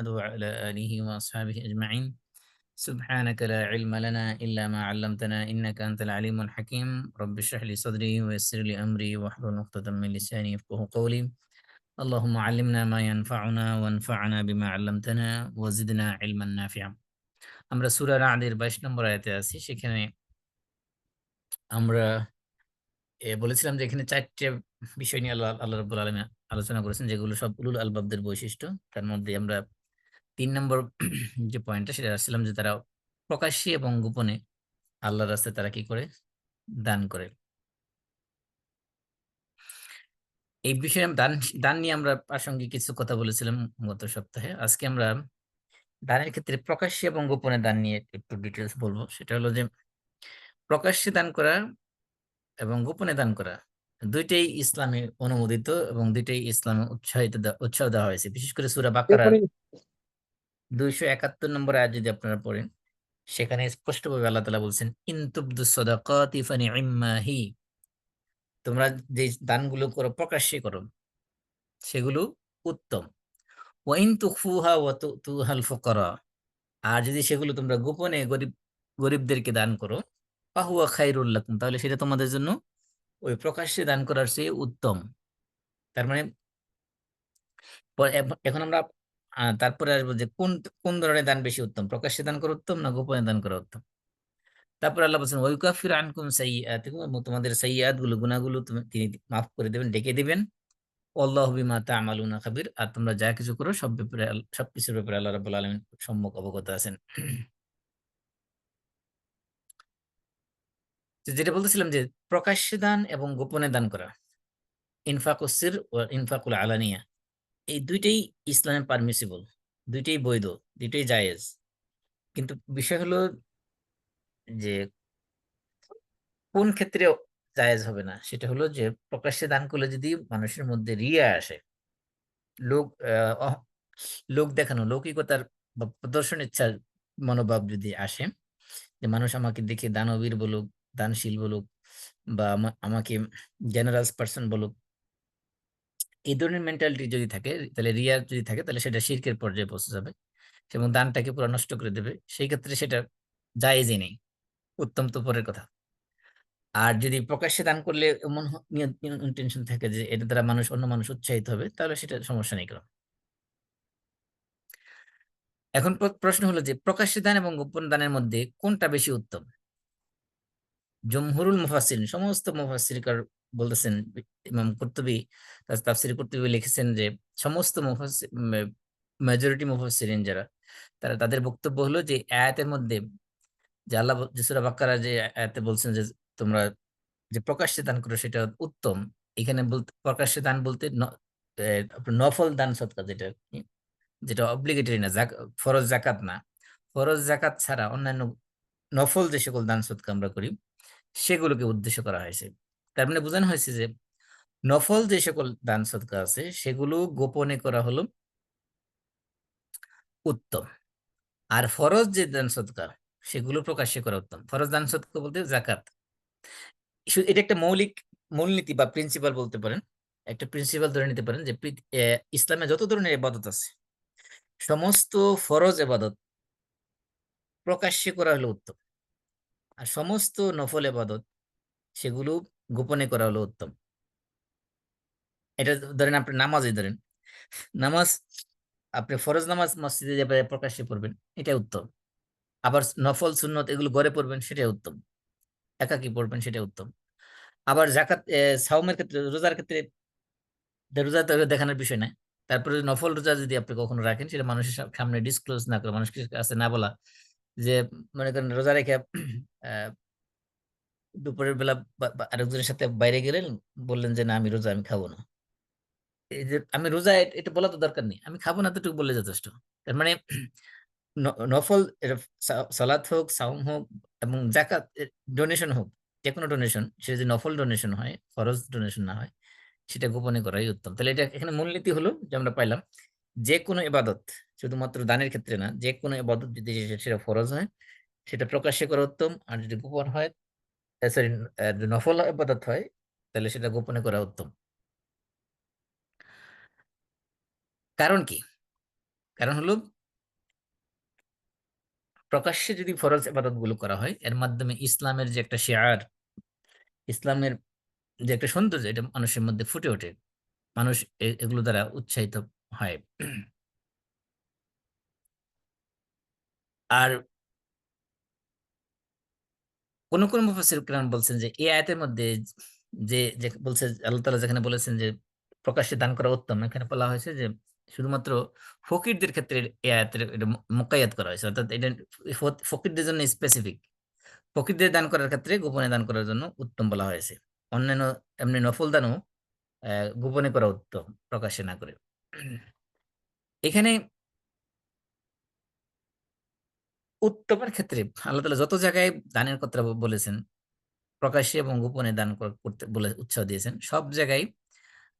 وعلى آله وأصحابه أجمعين. سبحانك لا علم لنا إلا ما علمتنا إنك أنت العليم الحكيم. رب اشرح لي صدري ويسر لي أمري واحلل عقدة من لساني يفقهوا قولي. اللهم علمنا ما ينفعنا وانفعنا بما علمتنا وزدنا علما نافعا. আমরা সূরা রা'দের 22 নম্বর আয়াতে আছি। সেখানে আমরা বলেছিলাম যে এখানে 4টে বিষয় নিয়ে আল্লাহ রাব্বুল আলামিন আলোচনা করেছেন, যেগুলো সব উলুল আলবাবদের বৈশিষ্ট্য। তার মধ্যে আমরা 3 নম্বর যে পয়েন্টটা সেটা আসছিলাম যে তারা প্রকাশ্যে এবং গোপনে আল্লাহর রাস্তায় তারা কি করে? দান করে। এই বিষয়ে দান দান নিয়ে আমরা প্রাসঙ্গিক কিছু কথা বলেছিলাম গত সপ্তাহে। আজকে আমরা দানের ক্ষেত্রে প্রকাশ্যে এবং গোপনে দান নিয়ে একটু ডিটেইলস বলবো। সেটা হলো যে প্রকাশ্যে দান করা এবং গোপনে দান করা ২ টাই ইসলামে অনুমোদিত এবং ২ টাই ইসলামে উৎসাহ দেওয়া হয়েছে। বিশেষ করে সূরা বাকারার ২৭১ নম্বর আয়াত যদি আপনারা পড়েন, সেখানে স্পষ্টভাবে আল্লাহ তাআলা বলছেন, ইন তুবদুস সাদাকাতি ফানি'ম্মা হি। তোমরা যে দানগুলো করো প্রকাশ্যে করো সেগুলো উত্তম। ওয়া ইন তুখফুহা ওয়া তু'তুহাল ফুকারা। আর যদি সেগুলো তোমরা গোপনে গরিবদেরকে দান করো, ফাহুয়া খায়রুল লাকুম, তাহলে সেটা তোমাদের জন্য ওই প্রকাশ্যে দান করার চেয়ে উত্তম। তার মানে এখন আমরা তারপরে আসবো যে কোন কোন ধরনের দান বেশি উত্তম, প্রকাশ্যে দান করা উত্তম না গোপনে দান করা উত্তম। তারপর আল্লাহ বলছেন ওয়াইকাফির আনকুম সাইয়্যাতিকুম, এবং তোমাদের সাইয়্যাত গুলো গুনাহগুলো তিনি মাফ করে দেবেন, ডেকে দিবেন। আল্লাহু বিমা তা'মালুনা খাবির, আর তোমরা যা কিছু করো সবকিছুর ব্যাপারে আল্লাহ রাব্বুল আলামিন সম্যক অবগত আছেন। তো যেটা বলতেছিলাম যে প্রকাশ্যে দান এবং গোপনে দান করা, ইনফাকুস সির ওয়া ইনফাকুল আলানিয়া, এই দুইটাই ইসলামে পারমিসিবল, দুইটাই বৈধ, দুইটাই জায়েজ। কিন্তু বিষয় হলো যে কোন ক্ষেত্রে জায়েজ হবে না, সেটা হলো যে প্রকাশ্যে দান করলে যদি মানুষের মধ্যে রিয়া আসে, লোক লোক দেখানো, লৌকিকতার বা প্রদর্শন ইচ্ছার মনোভাব যদি আসে, যে মানুষ আমাকে দেখে দানবীর বলুক, দানশীল বলুক, বা আমাকে জেনারালস পার্সন বলুক, এই ধরনের মেন্টালিটি যদি থাকে, তাহলে রিয়া যদি থাকে, তাহলে সেটা শিরকের পর্যায়ে পৌঁছে যাবে এবং দানটাকে পুরো নষ্ট করে দেবে। সেই ক্ষেত্রে সেটা জায়েজই নেই, উত্তম তো পরের কথা। আর যদি প্রকাশ্যে দান করলে এমন ইন্টেনশন থাকে যে এটা দ্বারা অন্য মানুষ উৎসাহিত হবে, তাহলে সেটা সমস্যা নেই কোনো। এখন প্রশ্ন হলো যে প্রকাশ্যে দান এবং গোপন দানের মধ্যে কোনটা বেশি উত্তম? জমহুরুল মুফাসসিরিন, সমস্ত মুফাসসিরকার বলতেছেন, ইমাম কুরতুবী তার তাফসীর কুরতুবী লিখেছেন যে সমস্ত মেজরিটি মুফাসসিরিন যারা, তাদের বক্তব্য হলো যে আয়াতের মধ্যে যে আল্লাহ যে সূরা বাকারা যে আয়াতে বলছেন যে তোমরা যে প্রকাশ্যে দান করো সেটা উত্তম। এখানে বলতে প্রকাশ্যে দান বলতে আপনার নফল দান সদকা, যেটা যেটা অব্লিগেটরি না, ফরজ জাকাত না, ফরজ জাকাত ছাড়া অন্যান্য নফল যে সকল দান সদকা আমরা করি সেগুলোকে উদ্দেশ্য করা হয়েছে। তার মানে বোঝানো হয়েছে যে নফল যে সকল দান সদকা আছে সেগুলো গোপনে করা হলো উত্তম, আর ফরজ যে দান সদকা সেগুলো প্রকাশ্যে করা উত্তম। ফরজ দান সদকা বলতে জাকাত, এটা একটা মৌলিক মূলনীতি বা প্রিন্সিপাল বলতে পারেন, একটা প্রিন্সিপাল ধরে নিতে পারেন যে ইসলামে যত ধরনের ইবাদত আছে সমস্ত ফরজ ইবাদত প্রকাশ্যে করা হলো উত্তম, আর সমস্ত নফল ইবাদত সেগুলো গোপনে করা হলো উত্তম। এটা ধরেন আপনি নামাজই ধরেন, নামাজ আপনি ফরজ নামাজ মসজিদে যাবে প্রকাশ্যে পড়বেন, এটা উত্তম। আবার নফল সুন্নত এগুলো ঘরে পড়বেন, সেটাই উত্তম। একাকী পড়বেন, সেটা উত্তম। আবার জাকাত সাওমের ক্ষেত্রে, রোজার ক্ষেত্রে রোজা তো দেখানোর বিষয় না। তারপরে নফল রোজা যদি আপনি কখনো রাখেন, সেটা মানুষের সামনে ডিসক্লোজ না করে, মানুষের কাছে না বলা, যে মনে করেন রোজা রেখে আহ দুপুরের বেলা আরেকজনের সাথে বাইরে গেলেন, বললেন যে না আমি রোজা, আমি খাবো না। এই যে আমি রোজা, এটা বলা তো দরকার নেই, আমি খাবো না তোটুকু বললে যথেষ্ট। তার মানে নফল সালাত হোক, সাওম হোক এবং জাকাত ডোনেশন হোক, যে কোনো ডোনেশন, সেটা যদি নফল ডোনেশন হয়, ফরজ ডোনেশন না হয়, সেটা গোপনে করাই উত্তম। তাহলে এটা এখানে মূলনীতি হলো যে আমরা পাইলাম যে কোনো ইবাদত, শুধুমাত্র দানের ক্ষেত্রে না, যে কোনো ইবাদত যদি সেটা ফরজ হয় সেটা প্রকাশ্যে করা উত্তম, আর যদি গোপন হয়, সরি, নফল ইবাদত হয়, তাহলে সেটা গোপনে করা উত্তম। কারণ কি? কারণ হলো প্রকাশ্যে যদি ফরজ ইবাদত গুলো করা হয়, এর মাধ্যমে ইসলামের যে একটা শিআর, ইসলামের যে একটা সৌন্দর্য, এটা মানুষের মধ্যে ফুটে ওঠে। মানুষ এগুলো দ্বারা উৎসাহিত হয়। আর কোন কোন মুফাসসির কেরাম বলছেন যে এই আয়াতের মধ্যে যে যে বলছে, আল্লাহ তাআলা যেখানে বলেছেন যে প্রকাশ্যে দান করা উত্তম, এখানে বলা হয়েছে যে শুধুমাত্র ফকিরদের ক্ষেত্রে এই আয়াতের এটা মুকাইয়াত করা হয়েছে, অর্থাৎ এটা ফকিরদের জন্য স্পেসিফিক। ফকিরদের দান করার ক্ষেত্রে গোপনে দান করার জন্য উত্তম বলা হয়েছে। অন্যান্য এমনি নফল দানও গোপনে করা উত্তম, প্রকাশ্যে না করে। এখানে উত্তমের ক্ষেত্রে আল্লাহ তাআলা যত জায়গায় দানের কথা বলেছেন, প্রকাশ্যে এবং গোপনে দান করতে বলে উৎসাহ দিয়েছেন, সব জায়গায়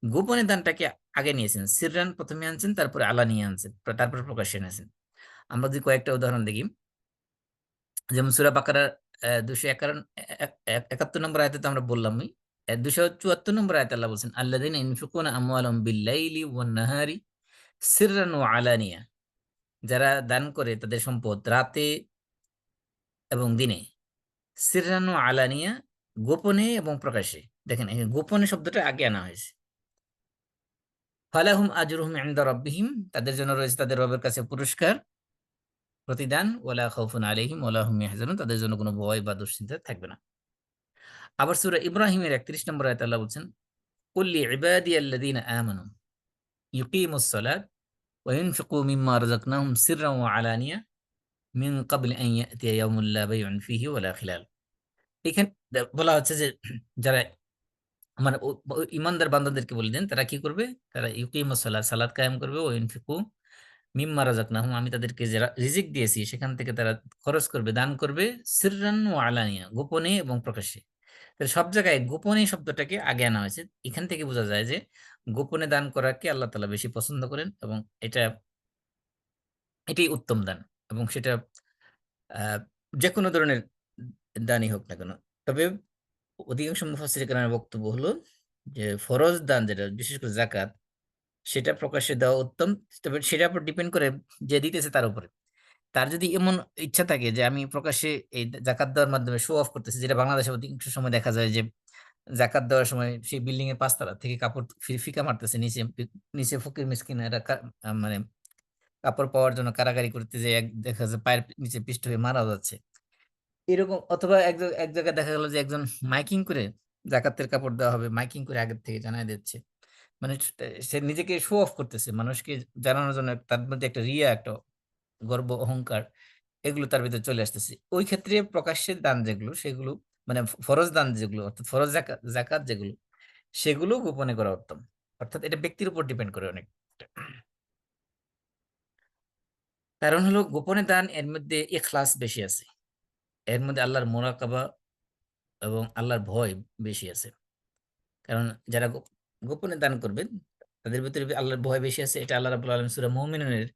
গোপনে দানটাকে আগে নিয়েছেন। সিররান প্রথমে আনছেন, তারপরে আলানিয়া আনছেন, তারপরে প্রকাশ্যে এনেছেন। আমরা যদি কয়েকটা উদাহরণ দেখি, যেমন সূরা বাকারার 271 নম্বর আয়াতে তো আমরা বললামই। 274 নম্বর আয়াতে আল্লাহ বলছেন, আল্লাযীনা ইউনফিকুনা আমওয়ালাহুম বিল-লাইলি ওয়ান-নাহারি সিররান ওয়া আলানিয়া। যারা দান করে তাদের সম্পদ রাতে এবং দিনে, সিররান ওয়া আলানিয়া, গোপনে এবং প্রকাশ্যে। দেখেন এখানে গোপনে শব্দটা আগে আনা হয়েছে। ফালাহুম আজরুহুম ইনদা রাব্বিহিম, তাদের জন্য রয়েছে তাদের রবের কাছে পুরস্কার, প্রতিদান। ওয়ালা খাউফুন আলাইহিম ওয়ালা হুম ইয়াহজানুন, তাদের জন্য কোনো ভয় বা দুশ্চিন্তা থাকবে না। আবার সূরা ইব্রাহিমের 31 নম্বর আয়াতে আল্লাহ বলছেন, কুল লিইবাদিয়াল্লাযীনা আমানু ইউকিমুস সালাত ওয়া ইউনফিকু মিম্মা রাযাকনাহুম সিররান ওয়া আলানিয়া মিন ক্বাবলি আন ইয়াতিয়া ইয়াউমুন লা বাইউন ফীহি ওয়ালা খিলাল। এখানে বলা হচ্ছে যে যারা মানে ইমানদার বান্দাদেরকে বলে দেন, তারা কি করবে? তারা ইউকিমুস সালাত, সালাত কায়েম করবে, ওয়া ইউনফিকু মিম্মা রাযাকনাহুম, আমি তাদেরকে যে রিজিক দিয়েছি সেখান থেকে তারা খরচ করবে, দান করবে, সিররান ওয়া আলানিয়া, গোপনে এবং প্রকাশ্যে। তাহলে সব জায়গায় গোপনে শব্দটাকে আগে আনা হয়েছে। এখান থেকে বোঝা যায় যে গোপনে দান করাকে আল্লাহ তাআলা বেশি পছন্দ করেন, এবং এটা এটাই উত্তম দান। এবং সেটা যে কোনো ধরনের দানই হোক না কেন। তবে অধিকাংশ মুফাসসির কেরামের বক্তব্য হলো যে ফরজ দান যেটা, বিশেষ করে যাকাত, সেটা প্রকাশ্যে দেওয়া উত্তম। তবে সেটার উপর ডিপেন্ড করে যে দিতেছে তার উপরে। তার যদি এমন ইচ্ছা থাকে যে আমি প্রকাশ্যে এই জাকাত দেওয়ার মাধ্যমে শো অফ করতেছি, যেটা বাংলাদেশে অধিকাংশ সময় দেখা যায় যে জাকাত দেওয়ার সময় সেই বিল্ডিং এর 5 তলা থেকে কাপড় ফিকা মারতেছে নিচে, নিচে ফকির মিসকিন এরা মানে কাপড় পাওয়ার জন্য কারাগারি করতে, যে দেখা যায় পায়ের নিচে পিষ্ট হয়ে মারা যাচ্ছে এরকম। অথবা এক জায়গায় দেখা গেল যে একজন মাইকিং করে জাকাতের কাপড় দেওয়া হবে, মাইকিং করে আগের থেকে জানাই দিচ্ছে। মানে সে নিজেকে শো অফ করতেছে, মানুষকে জানানোর জন্য। তার মধ্যে একটা রিয়া, একটা গর্ব, অহংকার, এগুলো তার ভিতরে চলে আসতেছে। ওই ক্ষেত্রে প্রকাশ্যে দান যেগুলো, সেগুলো মানে ফরজ দান যেগুলো, অর্থাৎ ফরজ জাকাত যেগুলো, সেগুলো গোপনে করা উত্তম। অর্থাৎ এটা ব্যক্তির উপর ডিপেন্ড করে অনেক। কারণ হলো গোপনে দান, এর মধ্যে ইখলাস বেশি আছে, এর মধ্যে আল্লাহর মোরাকাবা এবং আল্লাহর ভয় বেশি আছে। কারণ যারা গোপনে দান করবেন, তাদের ভিতরে আল্লাহর ভয় বেশি আছে। এটা আল্লাহ রাব্বুল আলামিন সূরা মুমিনুনের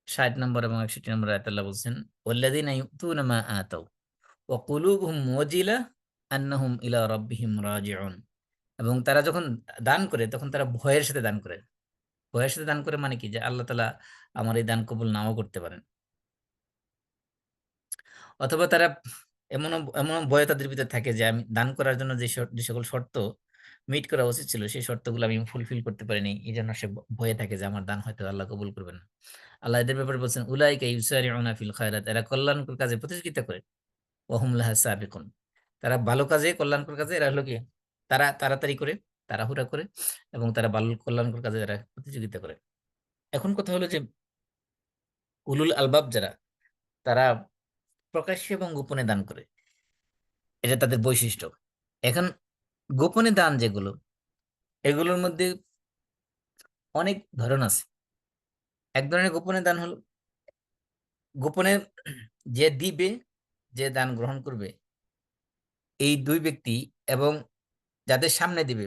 60 নম্বর এবং 61 নম্বর আয়াতে আল্লাহ বলছেন, ওয়াল্লাযীনা ইউতুনা মা আতাউ ওয়া কুলুবুহুম ওয়াজিলা আন্নাহুম ইলা রাব্বিহিম রাজিউন। এবং তারা যখন দান করে, তখন তারা ভয়ের সাথে দান করে। ভয়ের সাথে দান করে মানে কি, যে আল্লাহ তাআলা আমার এই দান কবুল নাও করতে পারেন। অথবা তারা এমন এমন ভয় তাদের ভিতরে থাকে যে আমি দান করার জন্য যে সকল শর্ত মিট করা উচিত ছিল, সেই শর্তগুলো আমি ফুলফিল করতে পারিনি, এই জন্য সে ভয়ে থাকে যে আমার দান হয়তো আল্লাহ কবুল করবেন না। আল্লাহ এদের ব্যাপারে বলছেন, উলাইকা ইউসারিউনা ফিল খায়রাত, এরা কল্যাণকর কাজে প্রতিযোগিতা করে, ওয়া হুম লাহা সাবিকুন, তারা ভালো কাজে, কল্যাণকর কাজে এরা হলো কি, তারা তাড়াতাড়ি করে, তাড়াহুড়া করে, এবং তারা ভালো কল্যাণকর কাজে এরা প্রতিযোগিতা করে। এখন কথা হলো যে উলুল আলবাব যারা, তারা প্রকাশ্যে এবং গোপনে দান করে, এটা তাদের বৈশিষ্ট্য। এখন গোপনে দান যেগুলো, এগুলোর মধ্যে অনেক ধরন আছে। এক ধরনের গোপনে দান হলো গোপনে যে দিবে, যে দান গ্রহণ করবে, এই দুই ব্যক্তি এবং যাদের সামনে দিবে,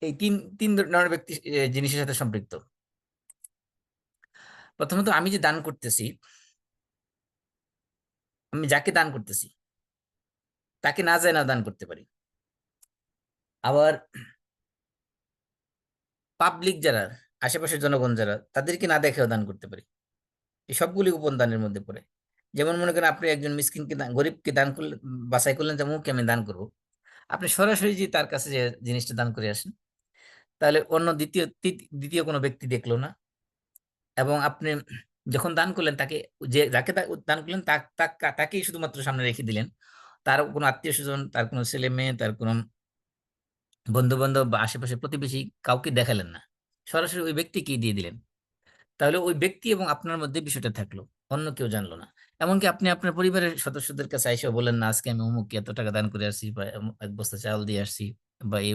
এই তিন তিন ধরনের ব্যক্তি জিনিসের সাথে সম্পৃক্ত। প্রথমত আমি যে দান করতেছি, আমি যাকে দান করতেছি তাকে না যায় না দান করতে পারি। আবার পাবলিক যারা, আশেপাশের জনগণ যারা, তাদেরকে না দেখেও দান করতে পারি। এই সবগুলি গোপন দানের মধ্যে পড়ে। যেমন মনে করেন আপনি একজন মিসকিনকে গরিবকে দান করলেন, বাছাই করলেন যে অমুককে আমি দান করব। আপনি সরাসরি যদি তার কাছে যে জিনিসটা দান করে আসেন, তাহলে অন্য দ্বিতীয় কোনো ব্যক্তি দেখলো না। এবং আপনি যখন দান করলেন তাকে, যে যাকে দান করলেন তাকেই শুধুমাত্র সামনে রেখে দিলেন। তার কোনো আত্মীয় স্বজন, তার কোনো ছেলে মেয়ে, তার কোনো বন্ধু বান্ধব বা আশেপাশে প্রতিবেশী কাউকে দেখালেন না, সরাসরি ওই ব্যক্তিকেই দিয়ে দিলেন। তাহলে ওই ব্যক্তি এবং আপনার মধ্যে বিষয়টা থাকলো, অন্য কেউ জানলো না। এমনকি আপনি আপনার পরিবারের সদস্যদের কাছে এসে বলেন না, আজকে আমি অমুককে এত টাকা দান করে আসছি, বা এক বস্তা চাল দিয়ে আসছি, বা এই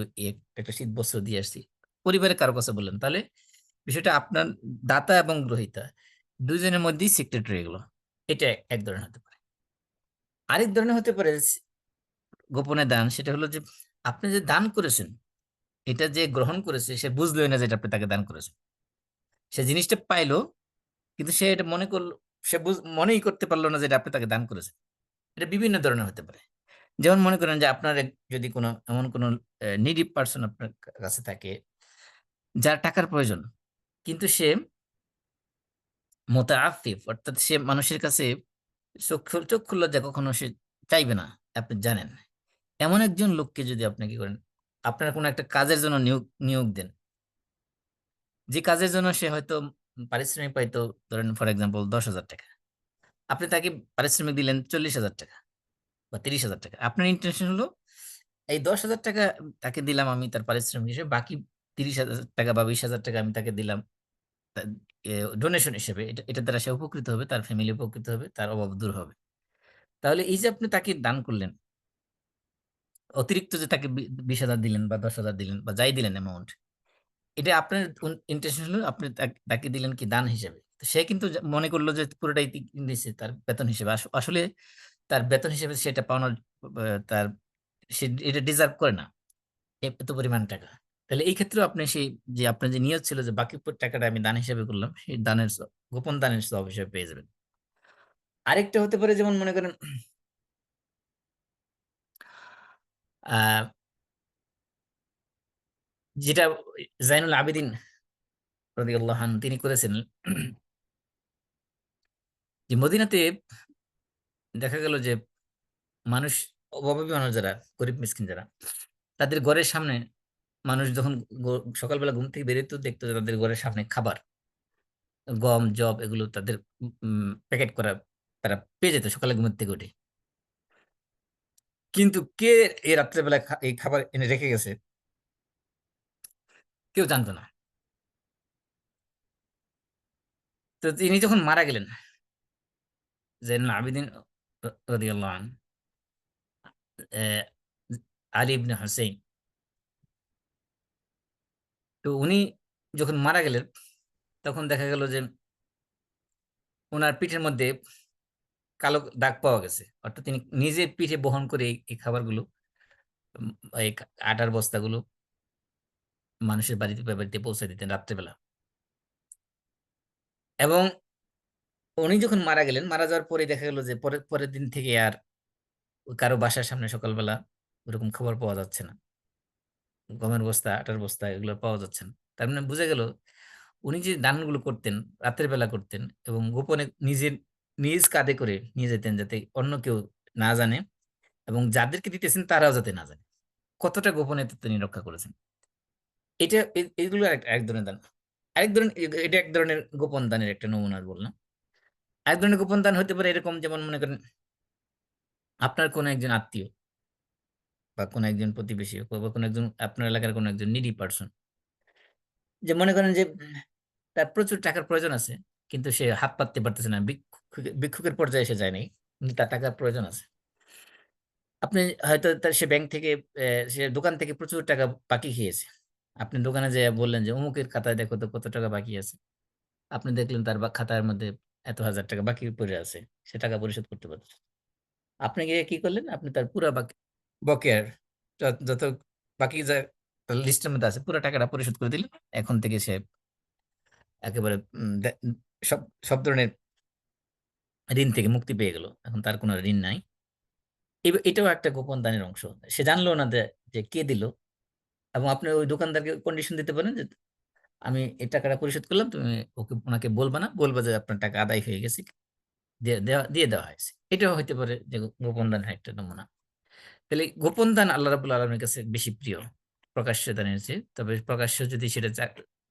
একটা শীত বস্ত্র দিয়ে আসছি, পরিবারের কারো কাছে বললেন, তাহলে বিষয়টা আপনার দাতা এবং গ্রহীতা দুইজনের মধ্যেই সিক্রেট রয়ে গেল। এটা এক ধরনের হতে পারে। আরেক ধরনের হতে পারে গোপনে দান, সেটা হলো যে আপনি যে দান করেছেন, এটা যে গ্রহণ করেছে সে বুঝলোই না যে এটা আপনি তাকে দান করেছেন। সে জিনিসটা পাইলো, কিন্তু সে এটা মনে করলো, সে মনেই করতে পারলো না যে এটা আপনি তাকে দান করেছেন। এটা বিভিন্ন ধরনের হতে পারে। যেমন মনে করেন যে আপনার যদি কোনো এমন কোনো নিডি পার্সন আপনার কাছে থাকে, যার টাকার প্রয়োজন, কিন্তু সে মোতাআফিফ, অর্থাৎ সে মানুষের কাছে চক্ষু লজ্জা কখনো সে চাইবে না, আপনি জানেন। এমন একজন লোককে যদি আপনি কি করেন, আপনার কোনো একটা কাজের জন্য নিয়োগ নিয়োগ দেন, যে কাজের জন্য সে হয়তো পারিশ্রমিক পাইতো, ধরেন ফর এক্সাম্পল 10,000 টাকা, আপনি তাকে পারিশ্রমিক দিলেন 40,000 টাকা বা 30,000 টাকা। আপনার ইন্টেনশন হলো এই 10,000 টাকা তাকে দিলাম আমি তার পারিশ্রমিক হিসেবে, বাকি 30,000 টাকা বা 20,000 টাকা আমি তাকে দিলাম ডোনেশন হিসেবে। এটা দ্বারা সে উপকৃত হবে, তার ফ্যামিলি উপকৃত হবে, তার অভাব দূর হবে। তাহলে এই যে আপনি তাকে দান করলেন, অতিরিক্ত যে তাকে 20,000 দিলেন বা 10,000 দিলেন বা যাই দিলেন অ্যামাউন্ট, এটা আপনার ইন্টেনশন হলো আপনি তাকে দিলেন কি দান হিসেবে। তো সে কিন্তু মনে করলো যে পুরোটাই দিচ্ছে তার বেতন হিসেবে। আসলে তার বেতন হিসেবে সেটা পাওনার তার, সে এটা ডিজার্ভ করে না এত পরিমাণ টাকা। তাহলে এই ক্ষেত্রে আপনি সেই, যে আপনার যে নিয়ত ছিল যে বাকি টাকাটা আমি দান হিসেবে করলাম, সেই দানের গোপন দানের সওয়াব হিসেবে পেয়ে যাবেন। আরেকটা হতে পারে, যেমন মনে করেন আহ যেটা জাইনুল আবেদিন রাদিয়াল্লাহু আনহু তিনি করেছেন, যে মদিনাতে দেখা গেল যে মানুষ, অভাবী মানুষ যারা, গরিব মিসকিন যারা, তাদের ঘরের সামনে মানুষ যখন সকালবেলা ঘুম থেকে বেরোতো, দেখতো যে তাদের ঘরের সামনে খাবার, গম জব এগুলো তাদের প্যাকেট করা তারা পেয়ে যেত সকালে ঘুমের থেকে উঠে। কিন্তু কে এই রাত্রেবেলা এই খাবার এনে রেখে গেছে কেউ জানতো না। তো তিনি যখন মারা গেলেন, জাইনুল আবেদিন রাদিয়াল্লাহু আনহু, আহ, আলী ইবনে হুসাইন, তো উনি যখন মারা গেলেন, তখন দেখা গেল যে ওনার পিঠের মধ্যে কালো দাগ পাওয়া গেছে। অর্থাৎ তিনি নিজে পিঠে বহন করে এই খাবারগুলো, উম, এই আটার বস্তাগুলো মানুষের বাড়িতে বাড়িতে পৌঁছে দিতেন রাত্রেবেলা। এবং উনি যখন মারা গেলেন, মারা যাওয়ার পরে দেখা গেল যে পরের পরের দিন থেকে আর কারো বাসার সামনে সকালবেলা ওরকম খাবার পাওয়া যাচ্ছে না, গমের বস্তা আটার বস্তা এগুলো পাওয়া যাচ্ছে না। তার মানে বোঝা গেল উনি যে দানগুলো করতেন রাতের বেলা করতেন, এবং গোপনে নিজের নিজ কাঁধে করে নিয়ে যেতেন, যাতে অন্য কেউ না জানে, এবং যাদেরকে দিতেছেন তারাও যাতে না জানে। কতটা গোপনীয়তা তিনি রক্ষা করেছেন। এটা এগুলো এক ধরনের দান। আরেক ধরনের এটা এক ধরনের গোপন দানের একটা নমুনা বললাম। আরেক ধরনের গোপন দান হতে পারে এরকম, যেমন মনে করেন আপনার কোনো একজন আত্মীয় বা কোনো একজন প্রতিবেশী বা কোনো একজন আপনার এলাকার কোনো একজন নিডি পার্সন, যে মনে করেন যে তার প্রচুর টাকার প্রয়োজন আছে, কিন্তু সে হাত পাততে পারতেছে না, ভিক্ষুকের পর্যায়ে এসে যায় নাই, কিন্তু তার টাকার প্রয়োজন আছে। আপনি হয়তো তার, সে ব্যাংক থেকে সে দোকান থেকে প্রচুর টাকা বাকি খেয়েছে। আপনি দোকানে যেয়ে বললেন যে অমুকের খাতায় দেখো তো কত টাকা বাকি আছে। আপনি দেখলেন তার খাতার মধ্যে এত হাজার টাকা বাকি পড়ে আছে, সে টাকা পরিশোধ করতে পারছে। আপনি গিয়ে কি করলেন, আপনি তার পুরা বাকি বকেয়ার যত বাকি যা লিস্টের মধ্যে আছে পুরো টাকাটা পরিশোধ করে দিলেন। এখন থেকে সে একেবারে সব সব ধরনের ঋণ থেকে মুক্তি পেয়ে গেল, এখন তার কোনো ঋণ নাই। এটাও একটা গোপন দানের অংশ। সে জানলো না যে যে কে দিল। এবং আপনি ওই দোকানদারকে কন্ডিশন দিতে পারেন আমি এই টাকাটা পরিশোধ করলাম, তুমি ওনাকে বলবা না, বলবা যে আপনার টাকা আদায় হয়ে গেছে, দিয়ে দেওয়া হয়েছে। এটাও হইতে পারে যে গোপন দানের একটা নমুনা। তাহলে গোপন দান আল্লাহ রাবুল আলমের কাছে বেশি প্রিয় প্রকাশ্য দানের চেয়ে। তবে প্রকাশ্য যদি সেটা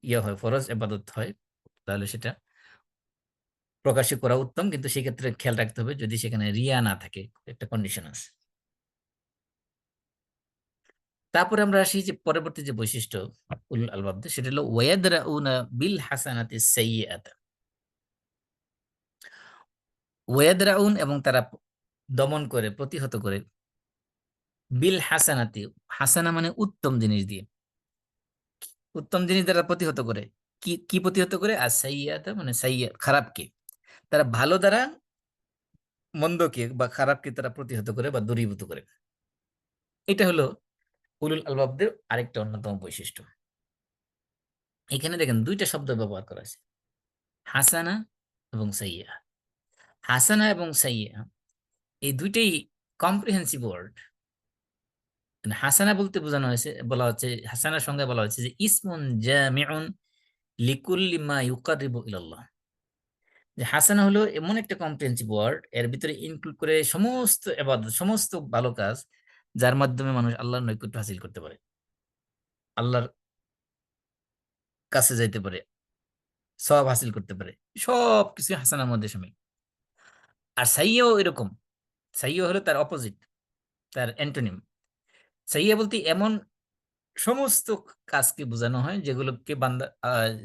ইয়ে হয়, ফরজ ইবাদত হয়, তাহলে সেটা প্রকাশ্যে করা উত্তম, কিন্তু সেক্ষেত্রে খেয়াল রাখতে হবে যদি সেখানে রিয়া না থাকে, একটা কন্ডিশন আছে। তারপরে আমরা আসি যে পরবর্তী যে বৈশিষ্ট্য উলুল আলবাবদের, সেটা হলো ওয়ায়াদরাউনা বিল হাসানাতি সাইয়্যাতা। ওয়ায়াদরাউন, এবং তারা দমন করে, প্রতিহত করে, বিল হাসানাতি, হাসানা মানে উত্তম জিনিস দিয়ে, উত্তম জিনিস দ্বারা প্রতিহত করে। কি কি প্রতিহত করে? আর সাইয়্যাতা মানে সাইয়্যা, খারাপকে। তারা ভালো দ্বারা মন্দকে বা খারাপকে তারা প্রতিহত করে বা দূরীভূত করে। এটা হলো উলুল আলবাবদের আরেকটা অন্যতম বৈশিষ্ট্য। এখানে দেখেন দুইটা শব্দ ব্যবহার করা আছে, হাসানা এবং সাইয়্যা। হাসানা এবং সাইয়্যা এই দুইটাই কম্প্রিহেন্সিভ ওয়ার্ড। হাসানা বলতে বোঝানো হয়েছে, বলা হচ্ছে, হাসানার সঙ্গে বলা হচ্ছে যে ইসমুন জামিউন লিকুল্লি মা ইউকাররিবু ইলাল্লাহ। যে হাসানা হলো এমন একটা কম্প্রিহেন্সিভ ওয়ার্ড, এর ভিতরে ইনক্লুড করে সমস্ত ইবাদত, সমস্ত ভালো কাজ, যার মাধ্যমে মানুষ আল্লাহর নৈকট্য হাসিল করতে পারে, আল্লাহর কাছে যাইতে পারে, সওয়াব হাসিল করতে পারে, সব কিছু হাসানার মধ্যে শামিল। আর সাইয়্যাও এরকম। সাইয়্যা হলো তার অপোজিট, তার অ্যান্টোনিম। সাইয়্যা বলতে এমন সমস্ত কাজকে বোঝানো হয় যেগুলোকে বান্দা,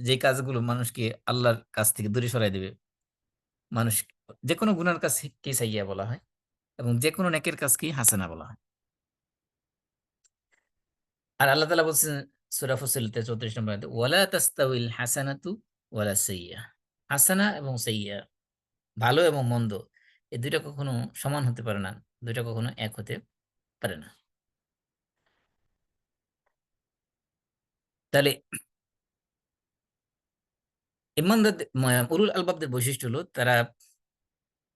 যে কাজগুলো মানুষকে আল্লাহর কাছ থেকে দূরে সরাই দেবে। মানুষ যে কোনো গুনার কাজকে সাইয়্যা বলা হয়, এবং যে কোনো নেকের কাজকেই হাসানা বলা হয়। আর আল্লাহ তাআলা বলছেন সূরা ফুসিলাতে 34 নম্বর আয়াতে, ওয়ালা তাস্তাউিল হাসানাতু ওয়ালা সাইয়্যা। হাসানা এবং সাইয়্যা, ভালো এবং মন্দ, এই দুইটা কখনো সমান হতে পারে না, দুইটা কখনো এক হতে পারে না। তাহলে ইমানদার, উলুল আলবাবদের বৈশিষ্ট্য হলো তারা,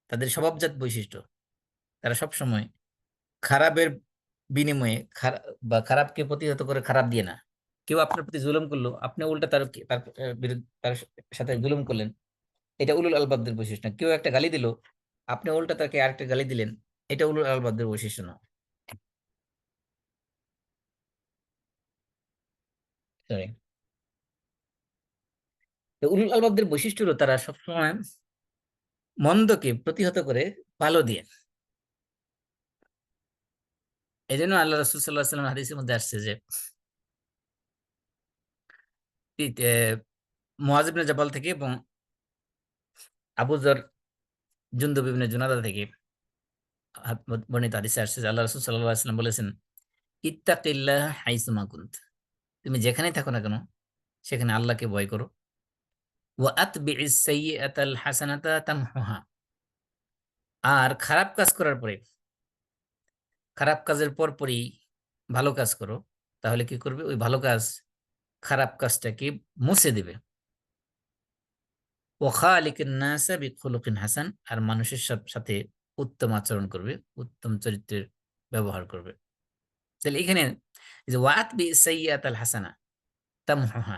তাদের স্বভাবজাত বৈশিষ্ট্য, তারা সব সময় খারাপের বিনিময়ে বা খারাপকে প্রতিহত করে খারাপ দিয়ে না। কেউ আপনার প্রতি জুলুম করলো, আপনি উল্টা তার বিরুদ্ধে, তার সাথে জুলুম করলেন, এটা উলুল আলবাবদের বৈশিষ্ট্য না। কেউ একটা গালি দিল, আপনি উল্টা তাকে আরেকটা গালি দিলেন, এটা উলুল আলবাবদের বৈশিষ্ট্য না। সরি। তো উলুল আলবাবদের বৈশিষ্ট্য হলো তারা সবসময় মন্দকে প্রতিহত করে ভালো দিয়ে। এই জন্য আল্লাহ রাসূল সাল্লাল্লাহু আলাইহি ওয়াসাল্লাম হাদিসের মধ্যে আসছে যে মুআয ইবনে জাবাল থেকে এবং আবু যর জুনদুব ইবনে জুনাদা থেকে বর্ণিত হাদিসে আসছে যে আল্লাহ রাসূল সাল্লাল্লাহু আলাইহি ওয়াসাল্লাম বলেছেন, ইত্তাকিল্লাহ হাইসুমা কুনত। তুমি যেখানেই থাকো না কেন, সেখানে আল্লাহকে ভয় করো। ওয়া আতবিইস সাইয়্যাতাল হাসানাতা তামহুহা। আর খারাপ কাজ করার পরে, খারাপ কাজের পরপরই ভালো কাজ করো, তাহলে কি করবে? ওই ভালো কাজ খারাপ কাজটাকে মুছে দেবে। ওয়াখালিকিন নাসা বিখুলুকিন হাসান। আর মানুষের সাথে উত্তম আচরণ করবে, উত্তম চরিত্রের ব্যবহার করবে। তাহলে এখানে এই যে ওয়াত বি সাইয়্যাত আল হাসানা তামহুহা,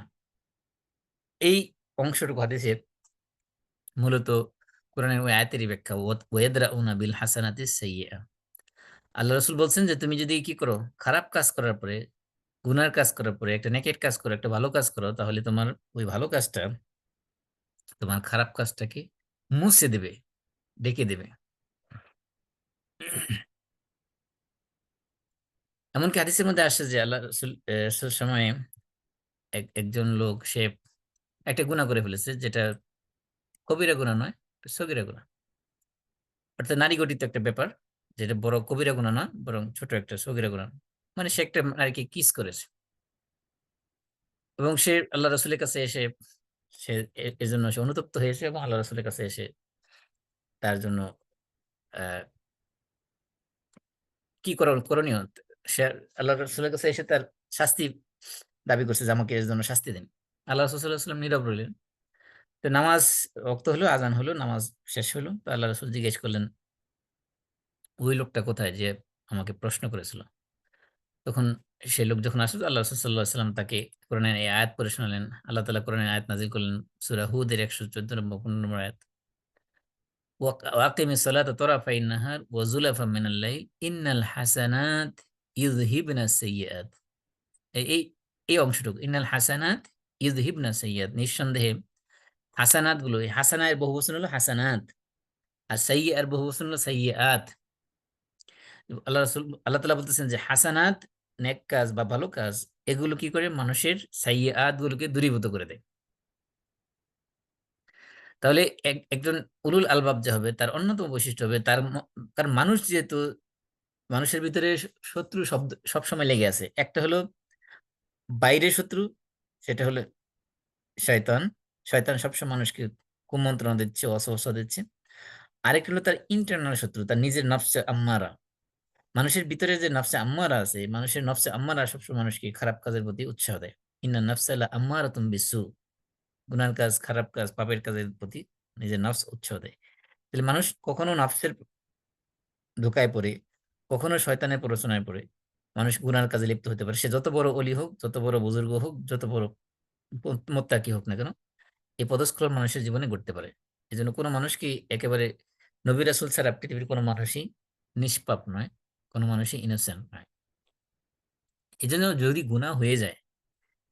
এই অংশটুকু হাদিসের মূলত কোরআনের ওই আয়াতেরই ব্যাখ্যা, ওয়ায়াদরাউনা বিল হাসানাতি সাইয়্যা। আল্লাহ রাসূল বলছেন যে তুমি যদি কি করো, খারাপ কাজ করার পরে, গুনার কাজ করার পরে একটা নেকের কাজ করো, একটা ভালো কাজ করো, তাহলে তোমার ওই ভালো কাজটা তোমার খারাপ কাজটাকে মুছে দেবে, ঢেকে দেবে। এমনকি হাদিসের মধ্যে আসে যে আল্লাহ রাসূল সময়ে একজন লোক, সে একটা গুনাহ করে ফেলেছে, যেটা কবিরা গুনাহ নয়, সগীরা গুনাহ। অর্থাৎ নারী গঠিত একটা ব্যাপার, যেটা বড় কবিরা গুনাহ না, বরং ছোট একটা সগীরা গুনাহ। মানে সে একটা নারীকে কিস করেছে, এবং সে আল্লাহ রাসূলের কাছে এসে, সে এজন্য সে অনুতপ্ত হয়েছে, এবং আল্লাহ রাসূলের কাছে এসে তার জন্য আহ, কি করণীয়, সে আল্লাহ রাসূলের কাছে এসে তার শাস্তি দাবি করছে যে আমাকে এর জন্য শাস্তি দিন। আল্লাহ রাসূল সাল্লাল্লাহু আলাইহি ওয়াসাল্লাম নীরব রইলেন। তো নামাজ ওয়াক্ত হলো, আজান হলো, নামাজ শেষ হলো, তো আল্লাহ রাসূল জিজ্ঞেস করলেন, ওই লোকটা কোথায় যে আমাকে প্রশ্ন করেছিল? তখন সে লোক যখন আসলো, আল্লাহ রাসূল সাল্লাল্লাহু আলাইহি ওয়াসাল্লাম তাকে কোরআনের এই আয়াত পড়ে শোনালেন। আল্লাহ তাআলা কোরআনের আয়াত নাযিল করলেন সূরা হুদের ১১৪ নম্বর ১৫ নম্বর আয়াত। ওয়াকিমিস সালাতা তরাফাইন নাহার ওয়া যুলাফাম মিনাল লাইল ইন্নাল হাসানাত ইযহিবনাস সাইয়্যাত। এই এই এই অংশটুকু, ইন্নাল হাসানাত ইযহিবনাস সাইয়্যাত, নিঃসন্দেহে হাসানাত গুলো, এই হাসানা এর বহুবচন হলো হাসানাত, আর সাইয়্যা এর বহুবচন হলো সাইয়্যাত। আল্লাহ তাআলা বলতেছেন যে হাসানাত, নেক কাজ বা ভালো কাজ, এগুলো কি করে মানুষের সাইয়্যাত গুলোকে দূরীভূত করে দেয়। তাহলে একজন উলুল আলবাব যে হবে তার অন্যতম বৈশিষ্ট্য হবে কারণ মানুষ যেহেতু, মানুষের ভিতরে শত্রু শব্দ সবসময় লেগে আছে। একটা হলো বাইরের শত্রু, সেটা হলো শয়তান। শয়তান সবসময় মানুষকে কুমন্ত্রণা দিচ্ছে, ওয়াসওয়াসা দিচ্ছে। আরেকটা হলো তার ইন্টারনাল শত্রু, তার নিজের নফসে আম্মারা। মানুষের ভিতরে যে নফসে আম্মারা আছে, মানুষের নফসে আম্মারা সবসময় মানুষকে খারাপ কাজের প্রতি উৎসাহ দেয়। ইন্নান নাফসা লাআম্মারাতুম বিসু, গুনার কাজ, খারাপ কাজ, পাপের কাজের প্রতি নিজের নফস উৎসাহ দেয়। তাহলে মানুষ কখনো নফসের ধোঁকায় পড়ে, কখনো শয়তানের প্ররোচনায় পড়ে মানুষ গুনার কাজে লিপ্ত হতে পারে। সে যত বড় অলি হোক, যত বড় বুজুর্গ হোক, যত বড় মোত্তাকি হোক না কেন, এই পদস্খলন মানুষের জীবনে ঘটতে পারে। এজন্য কোনো মানুষকে একেবারে, নবী রাসূল ছাড়া পৃথিবীর কোনো মানুষই নিষ্পাপ নয়, কোনো মানুষই ইনোসেন্ট নয়। এজন্য যদি গুনাহ হয়ে যায়,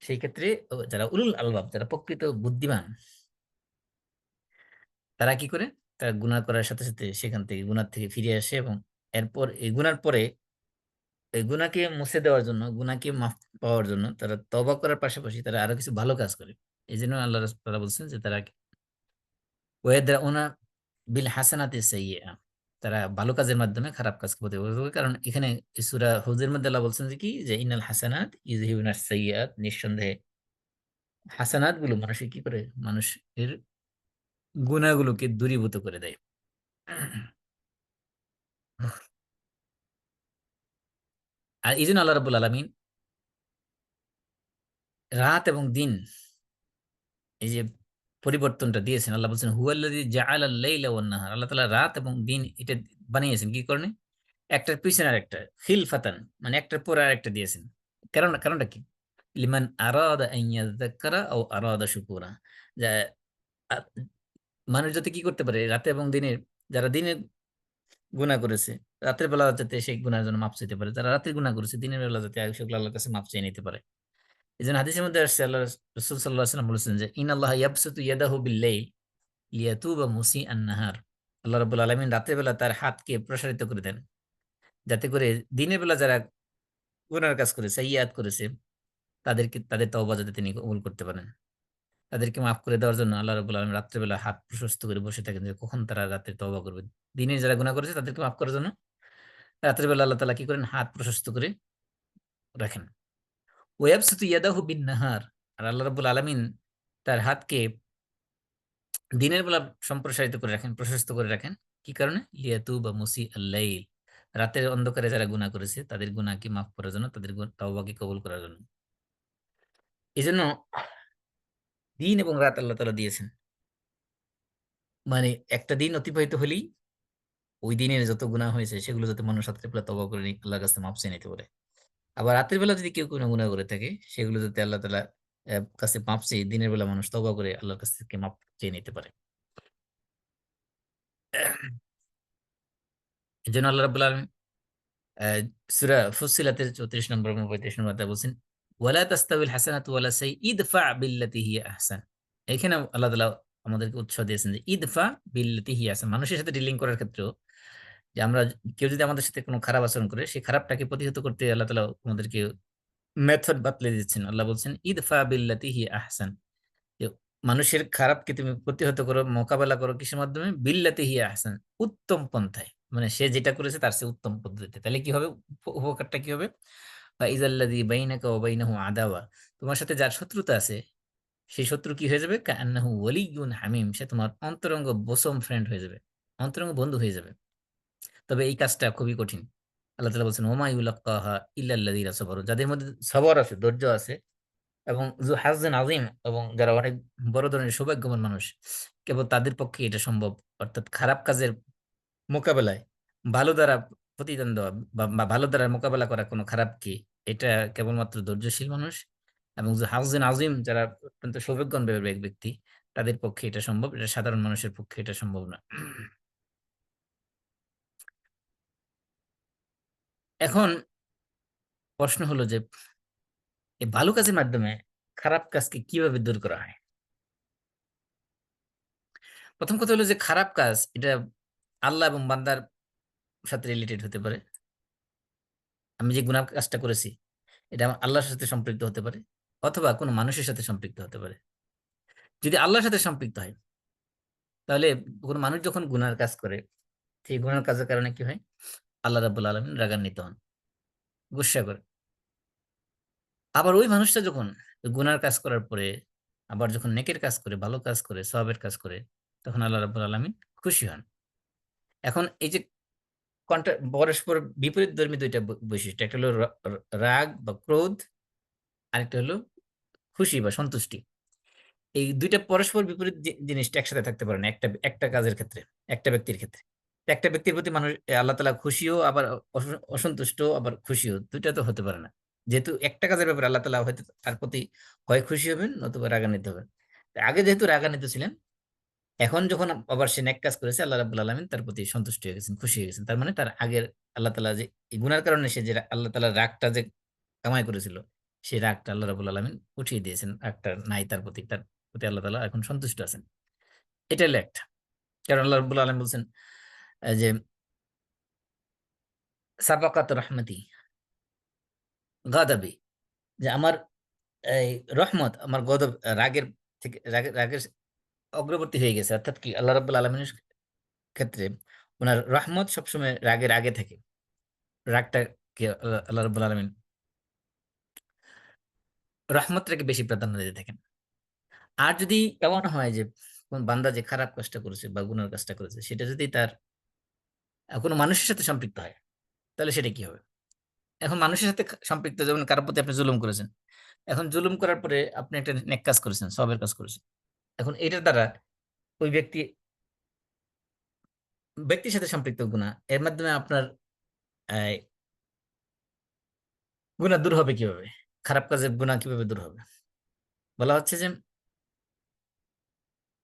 সেই ক্ষেত্রে যারা উলুল আলবাব, যারা প্রকৃত বুদ্ধিমান, তারা কি করে? তারা গুনাহ করার সাথে, সাথে সেখান থেকে গুনাহ থেকে ফিরে আসে এবং এরপর এই গুনার পরে এই গুনাহকে মুছে দেওয়ার জন্য, গুনাহকে মাফ পাওয়ার জন্য তারা তওবা করার পাশাপাশি তারা আরো কিছু ভালো কাজ করে। এজন্য আল্লাহ তাআলা বলছেন যে তারা ওয়ায়াদরাউনা বিল হাসানাতি সাইয়্যিআ, তারা ভালো কাজের মাধ্যমে খারাপ কাজকে প্রতিরোধ করে। কারণ এখানে সূরা হুজের মধ্যে আল্লাহ বলছেন যে কি, যে ইন্নাল হাসানাত ইযহিবুনাস সাইয়্যাত, নিঃসন্দেহে হাসানাত গুলো মানুষকে কি করে, মানুষের গুনাহগুলোকে দূরীভূত করে দেয়। আর এইজন্য আল্লাহ রাব্বুল আলামিন রাত এবং দিন, এই যে পরিবর্তনটা দিয়েছেন, আল্লাহ বলছেন হুয়াল্লাযী জাআলাল লাইলা ওয়ান নাহার, আল্লাহ তাআলা রাত এবং দিন এটা বানিয়েছেন কি কারণে? একটার পিছনে আরেকটা খিলফাতান, মানে একটার পরে আরেকটা দিয়েছেন। কারণটা কি? লিমান আরাদা আন ইয়াযাক্কারা আও আরাদা শুকুরা, যা আ মানুষ যাতে কি করতে পারে, রাতে এবং দিনের, যারা দিনে গুনাহ করেছে, রাতের বেলা যাতে সেই গুনাহের জন্য মাফ চাইতে পারে, যারা রাতের গুনাহ করেছে দিনের বেলা যাতে সেগুলো আল্লাহর কাছে মাফ চেয়ে নিতে পারে। এজন্য হাদিসের মধ্যে আসছে, আল্লাহ রাসূল সাল্লাল্লাহু আলাইহি ওয়াসাল্লাম বলেছেন যে ইন্নাল্লাহা ইয়াবসুতু ইয়াদাহু বিল-লাইল লিয়াতুবা মুসিআন নাহার, আল্লাহ রাব্বুল আলামিন রাতের বেলা তার হাতকে প্রসারিত করে দেন, যাতে করে দিনের বেলা যারা গুনার কাজ করেছে, সাইয়্যাত করেছে, তাদের তওবা যাতে তিনি কবুল করতে পারেন। তাদেরকে মাফ করে দেওয়ার জন্য আল্লাহ রাব্বুল আলামিন রাত্রে বেলা হাত প্রশস্ত করে বসে থাকেন যে কখন তারা রাতে তওবা করবে। দিনে যারা গুনাহ করেছে তাদেরকে মাফ করার জন্য রাতের বেলা আল্লাহ তাআলা কি করেন? হাত প্রশস্ত করে রাখেন। ওয়াবসুতু ইয়াদাহু বিন-নাহার, আর আল্লাহ রাব্বুল আলামিন তার হাতকে দিনের বেলা সম্প্রসারিত করে রাখেন, প্রশস্ত করে রাখেন। কি কারণে? লিয়াতুবা মুসিআল-লাইল, রাতের অন্ধকারে যারা গুনাহ করেছে তাদের গুনাহকে মাফ করার জন্য, তাদের তাওবাকে কবুল করার জন্য। এজন্য দিন এবং রাত আল্লাহ তাআলা দিয়েছেন। মানে একটা দিন অতিবাহিত হলেই ওই দিনের যত গুনাহ হয়েছে সেগুলো যাতে মানুষ রাত্রে বেলা তওবা করে আল্লাহর কাছে মাফ চেয়ে নিতে পারে। আবার রাতের বেলা যদি কেউ কোনো গুনাহ করে থাকে, সেগুলো যাতে আল্লাহ তাআলা কাছে মাফ চেয়ে দিনের বেলা মানুষ তওবা করে আল্লাহর কাছ থেকে মাফ চেয়ে নিতে পারে। এজন্য আল্লাহ রাব্বুল আলামিন আ সূরা ফুসসিলাতের 34 নম্বর এবং 35 নম্বর আয়াতে বলছেন, "ওয়ালা তাস্তাবিল হাসানাতু ওয়ালা ইদফা বিল্লাতি হিয়া আহসান।" এখানে আল্লাহ তাআলা আমাদেরকে উৎসাহ দিয়েছেন যে ইদফা বিল্লাতি হিয়া আহসান। মানুষের সাথে ডিলিং করার ক্ষেত্রেও, যে আমরা, কেউ যদি আমাদের সাথে কোনো খারাপ আচরণ করে, সেই খারাপটাকে প্রতিহত করতে আল্লাহ তাআলা আমাদেরকে মেথড বাতলে দিচ্ছেন। আল্লাহ বলছেন, "ইদফা বিল্লাতি হিয়া আহসান।" যে মানুষের খারাপকে তুমি প্রতিহত করো, মোকাবেলা করো কিসের মাধ্যমে? বিল্লাতি হিয়া আহসান, উত্তম পন্থায়। মানে সে যেটা করেছে তার চেয়ে উত্তম পদ্ধতিতে। তাহলে কি হবে? উপকারটা কি হবে? ফাইজাল্লাযী বাইনাকা ওয়া বাইনাহু আদাওয়া, তোমার সাথে যার শত্রুতা আছে, সেই শত্রু কি হয়ে যাবে? কাআন্নাহু ওয়ালিয়্যুন হামীম, সে তোমার অন্তরঙ্গ bosom ফ্রেন্ড হয়ে যাবে, অন্তরঙ্গ বন্ধু হয়ে যাবে। তবে এই কাজটা খুবই কঠিন। আল্লাহ তাআলা বলছেন, ওয়া মা ইউলাক্কাহা ইল্লাল্লাযীনা সাবারু, যাদের মধ্যে সবর আছে, ধৈর্য আছে এবং যু হাজ্জিন আযীম, এবং যারা অনেক বড় ধরনের সৌভাগ্যবান মানুষ, কেবল তাদের পক্ষে এটা সম্ভব। অর্থাৎ খারাপ কাজের মোকাবেলায় ভালো দ্বারা প্রতিদান দেওয়া, বা ভালো দ্বারা মোকাবেলা করা কোনো খারাপকে, এটা কেবলমাত্র ধৈর্যশীল মানুষ এবং যে হাউজেন আজিম, যারা অত্যন্ত সৌভাগ্যবান ব্যক্তি, তাদের পক্ষে এটা সম্ভব। এটা সাধারণ মানুষের পক্ষে এটা সম্ভব না। এখন প্রশ্ন হলো যে এই ভালো কাজের মাধ্যমে খারাপ কাজকে কিভাবে দূর করা হয়। প্রথম কথা হলো যে খারাপ কাজ এটা আল্লাহ এবং বান্দার সাথে রিলেটেড হতে পারে। আমি যে গুনাহ কাজটা করেছি এটা আমার আল্লাহর সাথে সম্পৃক্ত হতে পারে, অথবা কোনো মানুষের সাথে সম্পৃক্ত হতে পারে। যদি আল্লাহর সাথে সম্পৃক্ত হয়, তাহলে কোনো মানুষ যখন গুনার কাজ করে, সেই গুনার কাজের কারণে কি হয়? আল্লাহ রাব্বুল আলামিন রাগান্বিত হন, গুসসা করে। আবার ওই মানুষটা যখন গুনার কাজ করার পরে আবার যখন নেকের কাজ করে, ভালো কাজ করে, সওয়াবের কাজ করে, তখন আল্লাহ রাব্বুল আলামিন খুশি হন। এখন এই যে পরস্পর বিপরীত ধর্মী দুইটা বৈশিষ্ট্য, একটা হলো রাগ বা ক্রোধ, আরেকটা হলো খুশি বা সন্তুষ্টি। এই দুইটা পরস্পর বিপরীত জিনিসটা একসাথে থাকতে পারে না একটা একটা কাজের ক্ষেত্রে, একটা ব্যক্তির ক্ষেত্রে। একটা ব্যক্তির প্রতি মানুষ আল্লাহ তাআলা খুশিও, আবার অসন্তুষ্ট, আবার খুশিও, দুইটা তো হতে পারে না। যেহেতু একটা কাজের ব্যাপারে আল্লাহ তাআলা হয়তো তার প্রতি হয় খুশি হবেন নতুবা রাগান্বিত হবেন। আগে যেহেতু রাগান্বিত ছিলেন, এখন যখন আবার সে নেক কাজ করেছে, আল্লাহ রাব্বুল আলামিন তার প্রতি সন্তুষ্ট হয়ে গেছেন, খুশি হয়ে গেছেন। তার মানে তার আগের আল্লাহ তাআলা যে এই গুনার কারণে সে যে আল্লাহ তাআলার রাগটা যে কামাই করেছিল, সেই রাগটা আল্লাহ রাব্বুল আলামিন উঠিয়ে দিয়েছেন। রাগটা নাই তার প্রতি, তার প্রতি আল্লাহ তাআলা এখন সন্তুষ্ট আছেন। এটা হলো একটা। কারণ আল্লাহ রাব্বুল আলামিন বলছেন যে সাবাকাত রাহমাতি গাদাবি, যে আমার এই রহমত আমার গজব, রাগের থেকে রাগের অগ্রবর্তী হয়ে গেছে। অর্থাৎ কি, আল্লাহ রাব্বুল আলামিনের ক্ষেত্রে ওনার রহমত সবসময় রাগের আগে থাকে। রাগটাকে আল্লাহ রাব্বুল আলামিন রহমতটাকে বেশি প্রাধান্য দিয়ে থাকেন। আর যদি এমন হয় যে কোন বান্দা যে খারাপ কাজটা করেছে বা গুনার কাজটা করেছে, সেটা যদি তার কোনো মানুষের সাথে সম্পৃক্ত হয়, তাহলে সেটা কি হবে? এখন মানুষের সাথে সম্পৃক্ত, যেমন কারোর প্রতি আপনি জুলুম করেছেন। এখন জুলুম করার পরে আপনি একটা নেক কাজ করেছেন, সওয়াবের কাজ করেছেন। এখন এটার দ্বারা ওই ব্যক্তির সাথে সম্পৃক্ত গুনাহ, এর মাধ্যমে আপনার গুনাহ দূর হবে কিভাবে? খারাপ কাজের গুনাহ কিভাবে দূর হবে? বলা হচ্ছে যে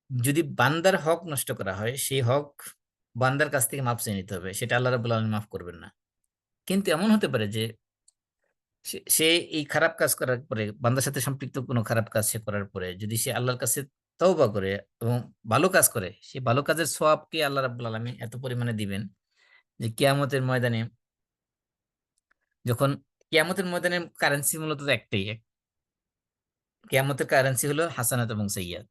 যদি বান্দার হক নষ্ট করা হয়, সেই হক বান্দার কাছ থেকে মাফ চেয়ে নিতে হবে। সেটা আল্লাহ রাব্বুল আলামিন মাফ করবেন না। কিন্তু এমন হতে পারে যে সে এই খারাপ কাজ করার পরে, বান্দার সাথে সম্পৃক্ত কোনো খারাপ কাজ সে করার পরে যদি সে আল্লাহর কাছে তওবা করে এবং ভালো কাজ করে, সেই ভালো কাজের সওয়াবকে আল্লাহ রাব্বুল আলামিন এত পরিমাণে দিবেন যে কিয়ামতের ময়দানে, যখন কিয়ামতের ময়দানে কারেন্সি মূলত একটাই, কিয়ামতের কারেন্সি হলো হাসানাত এবং সাইয়্যাত।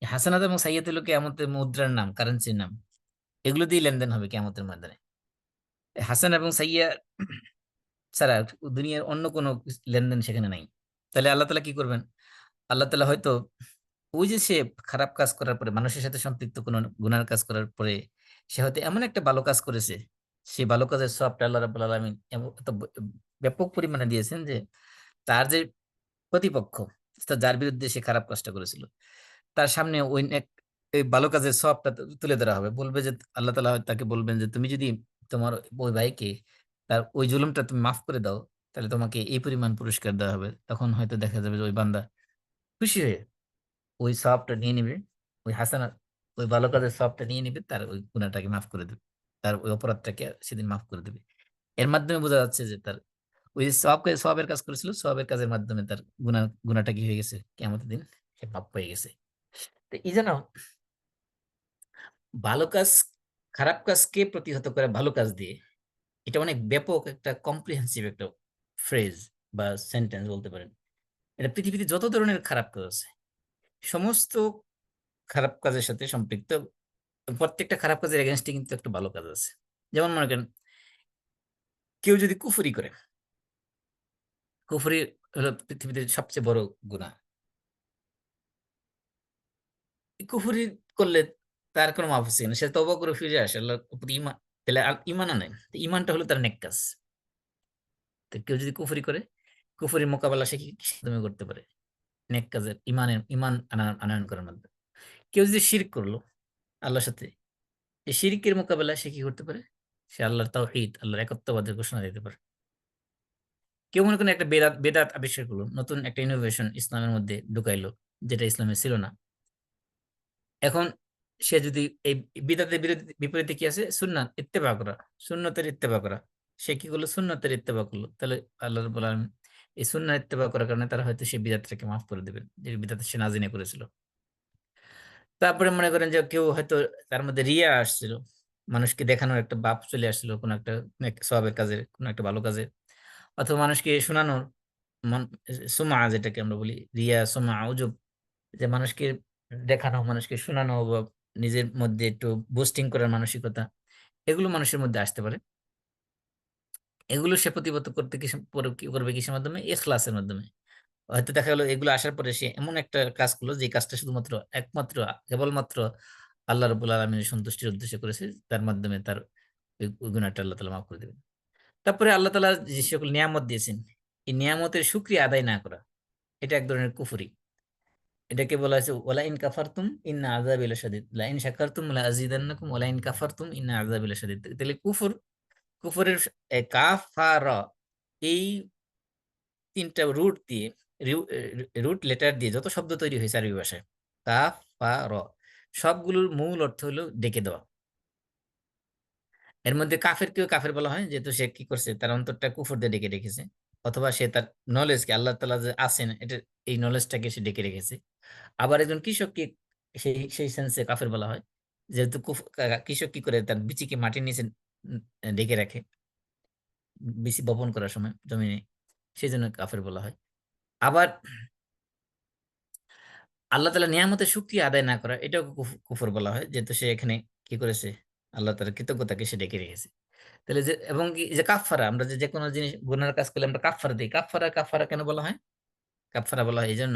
এই হাসানাত এবং সাইয়্যাত হলো কিয়ামতের মুদ্রার নাম, কারেন্সির নাম। এগুলো দিয়ে লেনদেন হবে কিয়ামতের ময়দানে। হাসান এবং সাইয়্যা ছাড়া দুনিয়ার অন্য কোনো লেনদেন সেখানে নাই। তাহলে আল্লাহ তাআলা কি করবেন? আল্লাহ তাআলা হয়তো ওই যে সে খারাপ কাজ করার পরে, মানুষের সাথে সম্পৃক্ত কোনো গুনার কাজ করার পরে, সে হয়তো এমন একটা ভালো কাজ করেছে, সেই ভালো কাজের সওয়াবটা আল্লাহ রাব্বুল আলামিন এত ব্যাপক পরিমাণে দিয়েছেন যে তার যে প্রতিপক্ষ, যার বিরুদ্ধে সে খারাপ কাজটা করেছিল, তার সামনে এই ভালো কাজের সওয়াবটা তুলে ধরা হবে। বলবে যে আল্লাহ তাআলা তাকে বলবেন যে তুমি যদি তোমার ওই ভাইকে তার ওই জুলুমটা তুমি মাফ করে দাও, তাহলে তোমাকে এই পরিমাণ পুরস্কার দেওয়া হবে। তখন হয়তো দেখা যাবে যে ওই বান্দা খুশি হয়ে ওই সওয়াবটা নিয়ে নিবে, ওই হাসানাত, ওই ভালো কাজের সওয়াবটা নিয়ে নিবে, তার ওই গুনাহটাকে মাফ করে দেবে, তার ওই অপরাধটাকে সেদিন মাফ করে দেবে। এর মাধ্যমে বোঝা যাচ্ছে যে তার ওই যে সওয়াবের কাজ করেছিল, সওয়াবের কাজের মাধ্যমে তার গুনাহটা কি হয়ে গেছে, কিয়ামতের দিন সে মাফ পেয়ে গেছে। তো এই জন্য ভালো কাজ খারাপ কাজকে প্রতিহত করে ভালো কাজ দিয়ে, এটা অনেক ব্যাপক একটা কম্প্রিহেন্সিভ একটা ফ্রেজ বা সেন্টেন্স বলতে পারেন। এটা পৃথিবীতে যত ধরনের খারাপ কাজ আছে, সমস্ত খারাপ কাজের সাথে সম্পৃক্ত। প্রত্যেকটা খারাপ কাজের এগেনস্টে কিন্তু একটা ভালো কাজ আছে। যেমন মনে করেন, কেউ যদি কুফরি করে, কুফরি হলো পৃথিবীতে সবচেয়ে বড় গুনাহ। এই কুফরি করলে তার কোনো মাফ আছে না, সে তওবা করে ফিরে আসে আল্লাহর প্রতি ঈমান, তাহলে ঈমান আনে। তো ঈমানটা হলো তার নেক কাজ। তো কেউ যদি কুফরি করে, কুফরির মোকাবেলা সে কিসের মাধ্যমে করতে পারে? নেক কাজের, ঈমান আনয়ন করার মাধ্যমে। কেউ যদি শিরক করলো আল্লাহর সাথে, এই শিরকের মোকাবেলা সে কি করতে পারে? সে আল্লাহর তাওহীদ, আল্লাহর একত্ববাদের ঘোষণা দিতে পারে। কেউ মনে করেন একটা বেদাত বেদাত আবিষ্কার করলো, নতুন একটা ইনোভেশন ইসলামের মধ্যে ঢুকাইলো, যেটা ইসলামে ছিল না। এখন সে যদি এই বিদাতের বিপরীতে কি আছে, সুন্নাত ইত্তেবা করা, সুন্নতের ইত্তেবা করা, সে কি করলো, সুন্নতের ইত্তেবা করলো, তাহলে আল্লাহ রাব্বুল আলামিন এই সুন্নাত ইত্তেবা করার কারণে তারা হয়তো সেই বিদাতটাকে মাফ করে দেবেন, যে বিদাত সে না জেনে করেছিল। তারপরে মনে করেন যে কেউ হয়তো তার মধ্যে রিয়া আসছিল, মানুষকে দেখানোর একটা ভাব চলে আসছিল কোনো একটা সওয়াবের কাজে, কোনো একটা ভালো কাজে, অথবা মানুষকে শোনানোর মন, সুমা যেটাকে আমরা বলি, রিয়া সুমা উজব, যে মানুষকে দেখানো, মানুষকে শোনানো, বা নিজের মধ্যে একটু বুস্টিং করার মানসিকতা, এগুলো মানুষের মধ্যে আসতে পারে। এগুলো সে প্রতিহত করতে কি করবে, কিসের মাধ্যমে, ইখলাসের মাধ্যমে। হয়তো দেখা গেলো এগুলো আসার পরে সে এমন একটা কাজ করলো যে কাজটা শুধুমাত্র একমাত্র কেবলমাত্র আল্লাহ রাব্বুল আলামিনের সন্তুষ্টির উদ্দেশ্যে করেছে, তার মাধ্যমে তার ওই গুনাহটা আল্লাহ তাআলা মাফ করে দেবেন। তারপরে আল্লাহ তাআলা যে সকল নিয়ামত দিয়েছেন, এই নিয়ামতের শুকরিয়া আদায় না করা, এটা এক ধরনের কুফরি। এটাকে বলা হয়েছে ওয়ালা ইন কাফারতুম ইন্না আযাবি লাশাদীদ, লা ইন শাকারতুম লা আযীদান্নাকুম ওয়ালা ইন কাফারতুম ইন্না আযাবি লাশাদীদ। তাহলে কুফরের কাফারা, এই তিনটা রুট লেটার দিয়ে যত শব্দ তৈরি হয়েছে আরবি ভাষায়, কাফার, সবগুলোর মূল অর্থ হলো ডেকে দেওয়া। এর মধ্যে কাফেরকেও কাফের বলা হয়, যেহেতু সে কি করছে, তার অন্তরটা কুফর দিয়ে ডেকে রেখেছে, অথবা সে তার নলেজকে, আল্লাহ তাআলা যে আছেন এটা, এই নলেজটাকে সে ডেকে রেখেছে। আবার একজন কৃষককে সেই সেই সেন্সে কাফের বলা হয়, যেহেতু কৃষক কি করে, তার বিচিকে মাটির নিচে ডেকে রাখে বিচি বপন করার সময় জমিনে, সেই জন্য কাফের বলা হয়। আবার আল্লাহ তাআলা নিয়ামতের শুকরিয়া আদায় না করা, এটাও কুফর বলা হয়, যেহেতু সে এখানে কি করেছে, আল্লাহ তাআলার কৃতজ্ঞতাকে সে ডেকে রেখেছে। তাহলে যে, এবং কি যে কাফফারা, আমরা যে যে কোনো জিনিস গুনার কাজ করলে আমরা কাফফারা দিই, কাফফারা কাফফারা কেন বলা হয়, কাফফারা বলা হয় এই জন্য,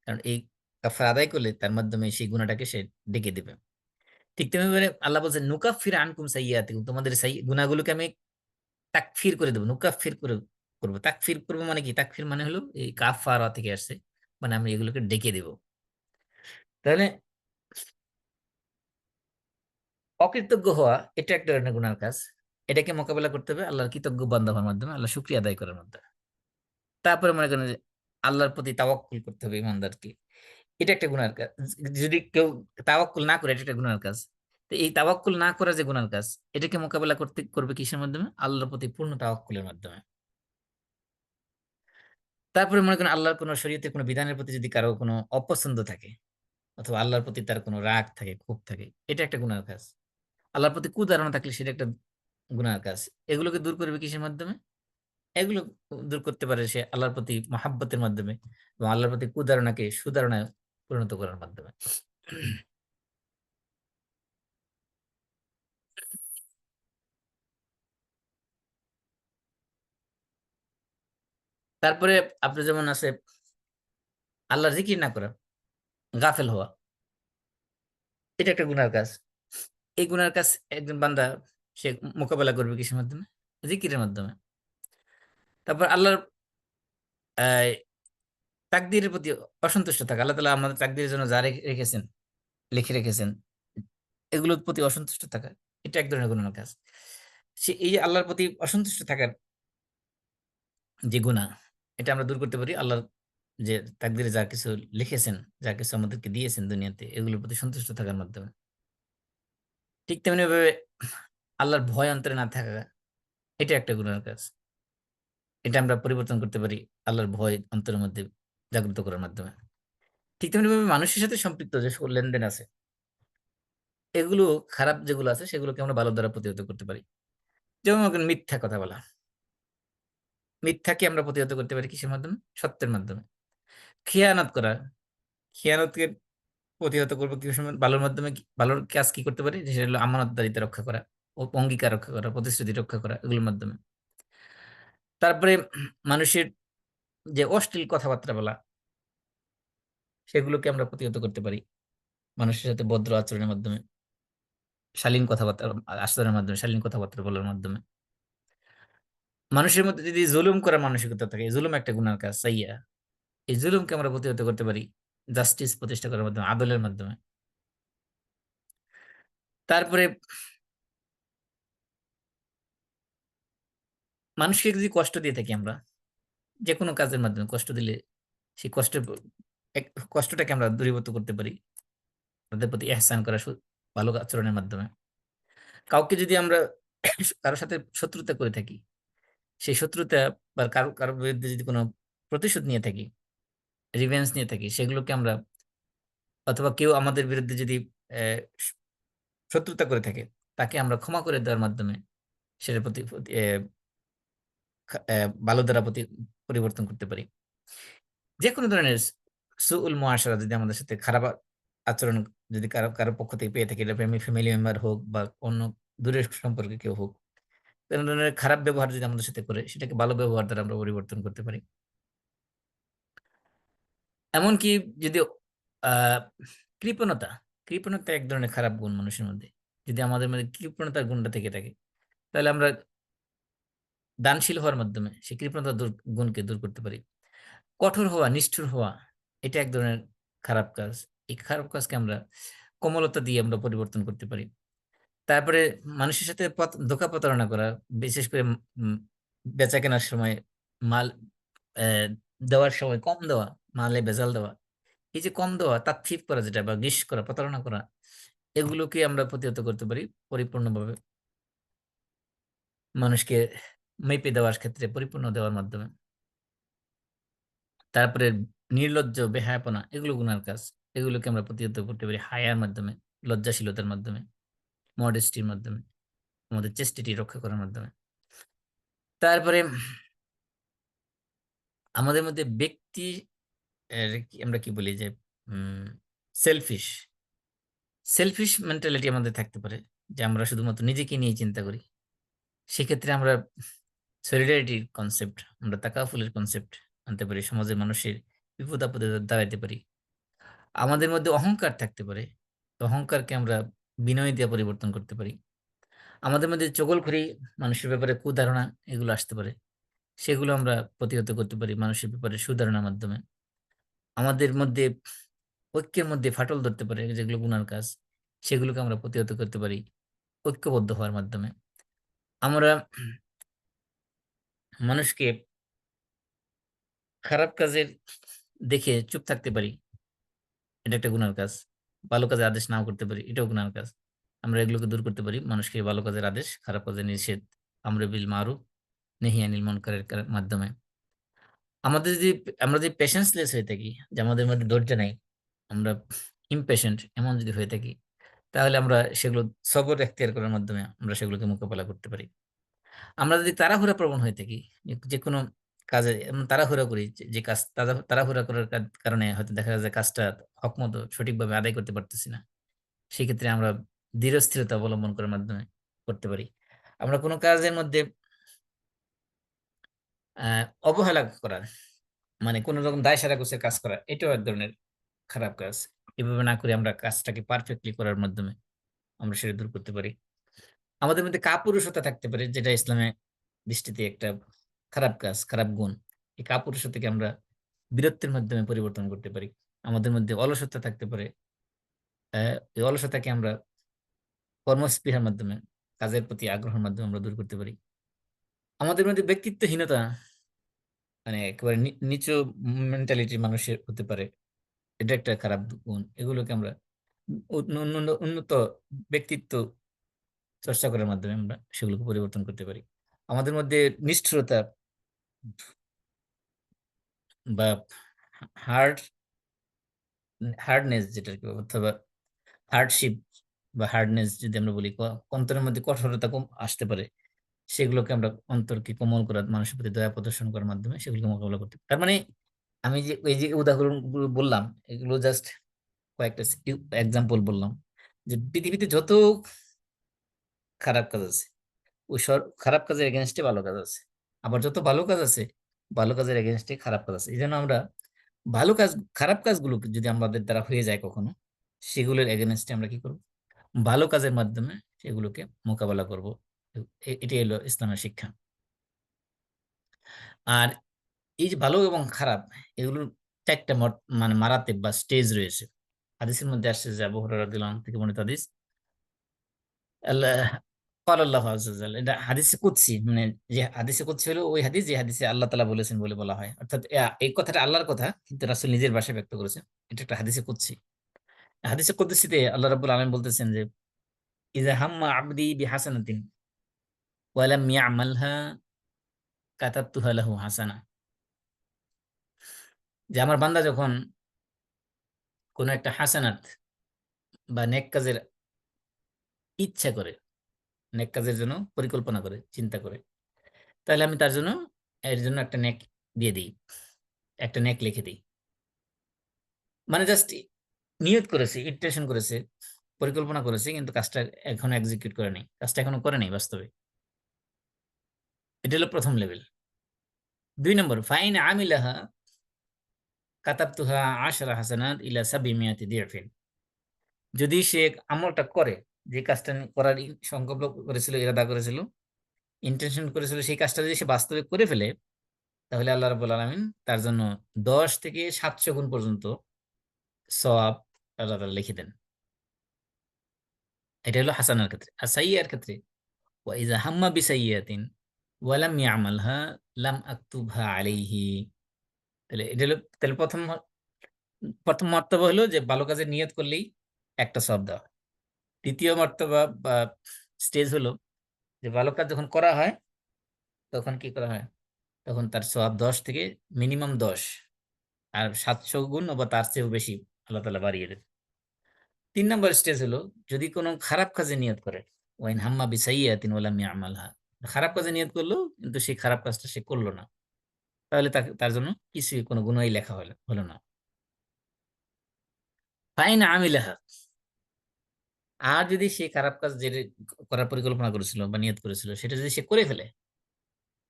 কারণ এই কাফফারা আদায় করলে তার মাধ্যমে সেই গুনাহটাকে সে ডেকে দিবে। ঠিক তেমনি ভাবে আল্লাহ বলছেন নুকাফির আনকুম সাইয়্যাতিকুম, তোমাদের গুনাহগুলোকে আমি তাকফির করে দেবো, নুকাফির করে করবো। তাকফির করবো মানে কি, তাকফির মানে হলো এই কাফফারা থেকে আসছে, মানে আমি এগুলোকে ডেকে দেবো। তাহলে অকৃতজ্ঞ হওয়া, এটা একটা ধরনের গুনার কাজ। এটাকে মোকাবেলা করতে হবে আল্লাহর কৃতজ্ঞ বান্দা হওয়ার মাধ্যমে, আল্লাহ শুকরিয়া আদায় করার মাধ্যমে। তারপরে মনে করেন যে আল্লাহর প্রতি তাওয়াক্কুল করতে হবে ইমানদারকে, এটা একটা গুনার কাজ। যদি কেউ তাওয়াক্কুল না করে, এটা একটা গুনার কাজ। তো এই তাওয়াক্কুল না করা যে গুনার কাজ, এটাকে মোকাবেলা করবে কিসের মাধ্যমে, আল্লাহর প্রতি পূর্ণ তাওয়াক্কুলের মাধ্যমে। তারপরে মনে করেন আল্লাহর কোনো শরীয়তের কোনো বিধানের প্রতি যদি কারো কোনো অপছন্দ থাকে, অথবা আল্লাহর প্রতি তার কোনো রাগ থাকে, ক্ষোভ থাকে, এটা একটা গুনার কাজ। আল্লাহর প্রতি কুধারণা থাকলে সেটা একটা গুনার কাজ। এগুলোকে দূর করবে কিসের মাধ্যমে, এগুলো দূর করতে পারে সে আল্লাহর প্রতি মহাব্বতের মাধ্যমে, এবং আল্লাহর প্রতি কুধারণাকে সুধারণায় পরিণত করার মাধ্যমে। তারপরে আপনার যেমন আছে আল্লাহর জিকির না করা, গাফেল হওয়া, এটা একটা গুনার কাজ। এই গুনার কাজ একজন বান্দা সে মোকাবেলা করবে কিসের মাধ্যমে, জিকিরের মাধ্যমে। তারপর আল্লাহর আহ তাকদীরের প্রতি অসন্তুষ্ট থাকা, আল্লাহ তাআলা আমাদের তাকদীরের জন্য যা রেখেছেন, লিখে রেখেছেন, এগুলোর প্রতি অসন্তুষ্ট থাকা, এটা এক ধরনের গুনার কাজ। সে এই যে আল্লাহর প্রতি অসন্তুষ্ট থাকার যে গুনাহ, এটা আমরা দূর করতে পারি আল্লাহর যে তাকদীরে যা কিছু লিখেছেন, যা কিছু আমাদেরকে দিয়েছেন দুনিয়াতে, এগুলোর প্রতি সন্তুষ্ট থাকার মাধ্যমে। ঠিক তেমনি ভাবে আল্লাহর ভয় অন্তরে না থাকা, এটা একটা গুনার কাজ। এটা আমরা পরিবর্তন করতে পারি আল্লাহর ভয় অন্তরের মধ্যে জাগ্রত করার মাধ্যমে। ঠিক তেমনি ভাবে মানুষের সাথে সম্পৃক্ত যে সকল লেনদেন আছে, এগুলো খারাপ যেগুলো আছে সেগুলোকে আমরা ভালো দ্বারা প্রতিহত করতে পারি। যেমন মনে করেন মিথ্যা কথা বলা, মিথ্যাকে আমরা প্রতিহত করতে পারি কিসের মাধ্যমে, সত্যের মাধ্যমে। খেয়ানত করা, খেয়ানতকে প্রতিহত করবো কি সময়, ভালোর মাধ্যমে। ভালোর কাজ কি করতে পারি, যে সেটা হলো আমানতদারিতা রক্ষা করা, ও অঙ্গীকার রক্ষা করা, প্রতিশ্রুতি রক্ষা করা, এগুলোর মাধ্যমে। তারপরে মানুষের যে অশ্লীল কথাবার্তা বলা, সেগুলোকে আমরা প্রতিহত করতে পারি মানুষের সাথে ভদ্র আচরণের মাধ্যমে, শালীন কথাবার্তা আচরণের মাধ্যমে, শালীন কথাবার্তা বলার মাধ্যমে। মানুষের মধ্যে যদি জুলুম করার মানসিকতা থাকে, জুলুম একটা গুনার কাজ, সাইয়্যা, এই জুলুমকে আমরা প্রতিহত করতে পারি জাস্টিস প্রতিষ্ঠা করার মাধ্যমে, আদলের মাধ্যমে। তারপরে মানুষকে যদি কষ্ট দিয়ে থাকি আমরা, যে কোনো কাজের মাধ্যমে কষ্ট দিলে সেই কষ্টটাকে আমরা দূরীভূত করতে পারি তাদের প্রতি ইহসান করা, ভালো আচরণের মাধ্যমে। কাউকে যদি আমরা কারোর সাথে শত্রুতা করে থাকি, সেই শত্রুতা বা কারো বিরুদ্ধে যদি কোনো প্রতিশোধ নিয়ে থাকি, রিভেঞ্জ নিয়ে থাকি, সেগুলোকে আমরা, অথবা কেউ আমাদের বিরুদ্ধে যদি আহ, শত্রুতা করে থাকে, তাকে আমরা ক্ষমা করে দেওয়ার মাধ্যমে সেটার প্রতি ভালো দ্বারা পরিবর্তন করতে পারি। যে কোনো ধরনের সুউল মুআশারা যদি আমাদের সাথে খারাপ আচরণ যদি কারো কারো পক্ষ থেকে পেয়ে থাকি, এটা ফ্যামিলি মেম্বার হোক বা অন্য দূরের সম্পর্কে কেউ হোক, কোনো ধরনের খারাপ ব্যবহার যদি আমাদের সাথে করে, সেটাকে ভালো ব্যবহার দ্বারা আমরা পরিবর্তন করতে পারি। এমনকি যদি আহ কৃপণতা, কৃপণতা এক ধরনের খারাপ গুণ মানুষের মধ্যে। যদি আমাদের মধ্যে কৃপণতার গুণটা থেকে থাকে, তাহলে আমরা দানশীল হওয়ার মাধ্যমে সেই কৃপণতার গুণকে দূর করতে পারি। কঠোর হওয়া, নিষ্ঠুর হওয়া, এটা এক ধরনের খারাপ কাজ। এই খারাপ কাজকে আমরা কোমলতা দিয়ে আমরা পরিবর্তন করতে পারি। তারপরে মানুষের সাথে ধোঁকা প্রতারণা করা, বিশেষ করে বেচা কেনার সময় মাল আহ, দেওয়ার সময় কম দেওয়া, মালে ভেজাল দেওয়া, এই যে কম দেওয়া, তাৎক্ষিক করা যেটা, বা ঘিস করা, প্রতারণা করা, এগুলোকে আমরা প্রতিহত করতে পারি পরিপূর্ণভাবে। মানুষকে মেপে দেওয়ার ক্ষেত্রে পরিপূর্ণ দেওয়ার মাধ্যমে। তারপরে নির্লজ্জ, বেহায়াপনা, এগুলো গুনার কাজ। এগুলোকে আমরা প্রতিহত করতে পারি হায়ার মাধ্যমে, লজ্জাশীলতার মাধ্যমে, মডেস্টির মাধ্যমে, আমাদের চেস্টিটি রক্ষা করার মাধ্যমে। তারপরে আমাদের মধ্যে ব্যক্তি আমরা কি বলি যে সেলফিশ, সেলফিশ মেন্টালিটি আমাদের থাকতে পারে, যে আমরা শুধুমাত্র নিজেকে নিয়ে চিন্তা করি। সেক্ষেত্রে আমরা সলিডারিটির কনসেপ্ট, আমরা তাকাফুলের কনসেপ্ট আনতে পারি, সমাজের মানুষের বিপদ আপদে দাঁড়াইতে পারি। আমাদের মধ্যে অহংকার থাকতে পারে, অহংকারকে আমরা বিনয় দিয়ে পরিবর্তন করতে পারি। আমাদের মধ্যে চগলখড়ি, মানুষের ব্যাপারে কুধারণা, এগুলো আসতে পারে, সেগুলো আমরা প্রতিহত করতে পারি মানুষের ব্যাপারে সুধারণার মাধ্যমে। আমাদের মধ্যে ঐক্যের মধ্যে ফাটল ধরতে পারে, যেগুলো গুনার কাজ, সেগুলোকে আমরা প্রতিহত করতে পারি ঐক্যবদ্ধ হওয়ার মাধ্যমে। আমরা মানুষকে খারাপ কাজের দেখে চুপ থাকতে পারি, এটা একটা গুনার কাজ। ভালো কাজের আদেশ নাও করতে পারি, এটাও গুনার কাজ। আমরা এগুলোকে দূর করতে পারি মানুষকে ভালো কাজের আদেশ, খারাপ কাজের নিষেধ, আমরে বিল মারুফ নেহি আনিল মুনকারের মাধ্যমে। আমাদের যদি আমরা যদি পেশেন্সলেস হয়ে থাকি, যে আমাদের মধ্যে ধৈর্য নাই, আমরা ইমপেশেন্ট এমন যদি হয়ে থাকি, তাহলে আমরা সেগুলো সবর এখতিয়ার করার মাধ্যমে আমরা সেগুলোকে মোকাবেলা করতে পারি। আমরা যদি তাড়াহুড়া প্রবণ হয়ে থাকি, যে কোনো কাজে এমন তাড়াহুড়া করি, যে কাজ তাড়াহুড়া করার কারণে হয়তো দেখা যায় যে কাজটা হক মতো সঠিকভাবে আদায় করতে পারতেছি না, সেক্ষেত্রে আমরা ধীরস্থিরতা অবলম্বন করার মাধ্যমে করতে পারি। আমরা কোনো কাজের মধ্যে অবহেলা করা, মানে কোন রকম দায় সারা গোছের কাজ করা, এটাও এক ধরনের খারাপ কাজ। এভাবে না করে আমরা কাজটাকে পারফেক্টলি করার মাধ্যমে আমরা সেটা দূর করতে পারি। আমাদের মধ্যে কাপুরুষতা থাকতে পারে, যেটা ইসলামের দৃষ্টিতে একটা খারাপ কাজ, খারাপ গুণ। এই কাপুরুষতাকে আমরা বীরত্বের মাধ্যমে পরিবর্তন করতে পারি। আমাদের মধ্যে অলসতা থাকতে পারে, এই অলসতাকে আমরা কর্মস্পৃহার মাধ্যমে, কাজের প্রতি আগ্রহের মাধ্যমে আমরা দূর করতে পারি। আমাদের মধ্যে ব্যক্তিত্বহীনতা, মানে একেবারে নিচু মেন্টালিটির মানুষের হতে পারে, এটা একটা খারাপ গুণ। এগুলোকে আমরা উন্নত ব্যক্তিত্ব চর্চা করার মাধ্যমে আমরা সেগুলোকে পরিবর্তন করতে পারি। আমাদের মধ্যে নিষ্ঠুরতা বা হার্ড হার্ডনেস, যেটা কি, অথবা হার্ডশিপ বা হার্ডনেস যদি আমরা বলি, অন্তরের মধ্যে কঠোরতা কম আসতে পারে, সেগুলোকে আমরা অন্তরকে কোমল করার, মানুষের প্রতি দয়া প্রদর্শন করার মাধ্যমে সেগুলোকে মোকাবিলা করতে পারি। তার মানে আমি যে এই যে উদাহরণগুলো বললাম, এগুলো জাস্ট কয়েকটা এক্সাম্পল বললাম, যে পৃথিবীতে যত খারাপ কাজ আছে, ওই খারাপ কাজের এগেনস্টে ভালো কাজ আছে। আবার যত ভালো কাজ আছে, ভালো কাজের এগেনস্টে খারাপ কাজ আছে। এই জন্য আমরা ভালো কাজ, খারাপ কাজগুলো যদি আমাদের দ্বারা হয়ে যায় কখনো, সেগুলোর এগেনস্টে আমরা কি করব, ভালো কাজের মাধ্যমে সেগুলোকে মোকাবেলা করব। এটাই হলো ইসলামের শিক্ষা। আর এই যে ভালো এবং খারাপ, এগুলোর চারটা মানে মারাত্মক বা স্টেজ রয়েছে। হাদিসের মধ্যে আসছে যে আবু হুরায়রা রাদিয়াল্লাহু আনহু থেকে বর্ণিত হাদিস, ক্বালা আল্লাহু আযজা ওয়া জাল্লা, এটা হাদিসে কুদসি, মানে যে হাদিসে কুদসি হলো ওই হাদিস যে হাদিসে আল্লাহ তাআলা বলেছেন বলে বলা হয়, অর্থাৎ এই কথাটা আল্লাহর কথা কিন্তু রাসূল নিজের ভাষায় ব্যক্ত করেছেন। এটা একটা হাদিসে কুদসি। হাদিসে কুদসিতে আল্লাহ রাব্বুল আলামিন বলতেছেন যে ইযা হাম্মা আবদি বিহাসানাতিন ওয়া লাম ইয়ামালহা কাতাবতুহা লাহু হাসানা, যে আমার বান্দা যখন কোন একটা হাসানাত বা নেক কাজের ইচ্ছা করে, নেক কাজের জন্য পরিকল্পনা করে, চিন্তা করে, তাহলে আমি তার জন্য এর জন্য একটা নেক দিয়ে দিই, একটা নেক লিখে দিই। মানে জাস্ট নিয়ত করেছে, ইন্টেনশন করেছে, পরিকল্পনা করেছে, কিন্তু কাজটা এখনো এক্সিকিউট করে নাই, কাজটা এখনো করে নাই বাস্তবে। এটা হলো প্রথম লেভেল। 2 নম্বর, ফাইন আমিলাহা কাতাবতুহা আশরা হাসানাত ইলা সাবিমিয়াতি দিরফিন, যদি সে আমলটা করে, যে কাজটা করার সংকল্প করেছিল, ইরাদা করেছিল, ইন্টেনশন করেছিল, সেই কাজটা যদি সে বাস্তবে করে ফেলে, তাহলে আল্লাহ রাব্বুল আলামিন তার জন্য 10 থেকে 700 গুণ পর্যন্ত সওয়াব আল্লাহ তাআলা লিখে দেন। এটা হলো হাসানার ক্ষেত্রে। আর সাইয়্যার ক্ষেত্রে ওয়া ইযা হাম্মা বিসাইয়্যাতিন ওয়া লাম ইয়ামালহা লাম আকতুবহা আলাইহি, তাহলে প্রথম মর্তবা হলো যে ভালো কাজের নিয়ত করলেই একটা সওয়াব দেওয়া হয়। দ্বিতীয় মর্তবা বা স্টেজ হলো যে ভালো কাজ যখন করা হয় তখন কি করা হয়, তখন তার সওয়াব 10 থেকে মিনিমাম 10 আর 700 গুণ বা তার চেয়েও বেশি আল্লাহ তাআলা বাড়িয়ে দেন। 3 নম্বর স্টেজ হলো যদি কোনো খারাপ কাজে নিয়ত করে, ওয়াইন হাম্মা বিসাইয়্যাতিন ওয়া লাম ইয়ামালহা, খারাপ কাজে নিয়ত করলো কিন্তু সেই খারাপ কাজটা সে করলো না, তাহলে তার জন্য কিছুই কোনো গুনাহই লেখা হলো না। ফাইন আমিলাহা, আর যদি সে খারাপ কাজ যে করার পরিকল্পনা করেছিল বা নিয়ত করেছিল সেটা যদি সে করে ফেলে,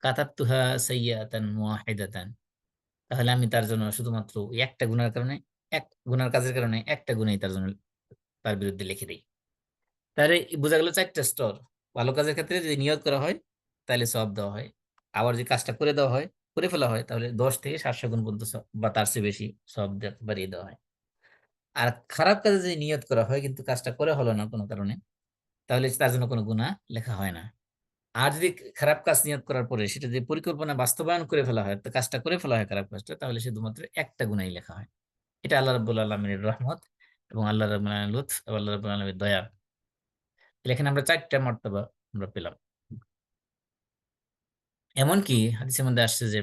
কাতাবতুহা সাইয়্যাতান ওয়াহিদাতান, তাহলে আমি তার জন্য শুধুমাত্র ওই একটা গুনার কারণে, এক গুনার কাজের কারণে একটা গুনাই তার জন্য, তার বিরুদ্ধে লিখে দেই। তাহলে বোঝা গেল 4টা স্তর। ভালো কাজের ক্ষেত্রে যদি নিয়ত করা হয় তাহলে সওয়াব দেওয়া হয়, আবার যদি কাজটা করে দেওয়া হয়, করে ফেলা হয়, তাহলে 10 থেকে 700 গুণ পর্যন্ত বা তার চেয়ে বেশি সওয়াব বাড়িয়ে দেওয়া হয়। আর খারাপ কাজে যদি নিয়ত করা হয় কিন্তু কাজটা করে হলো না কোনো কারণে, তাহলে তার জন্য কোনো গুনাহ লেখা হয় না। আর যদি খারাপ কাজ নিয়ত করার পরে সেটা যদি পরিকল্পনা বাস্তবায়ন করে ফেলা হয়, তো কাজটা করে ফেলা হয় খারাপ কাজটা, তাহলে শুধুমাত্র একটা গুনাহই লেখা হয়। এটা আল্লাহ রাব্বুল আলামিনের রহমত এবং আল্লাহ রাব্বুল আলামিনের লুৎফ এবং আল্লাহ রাব্বুল আলামিনের দয়া। তাহলে এখানে আমরা 4টা মর্তবা আমরা পেলাম। এমনকি হাদিসের মধ্যে আসছে যে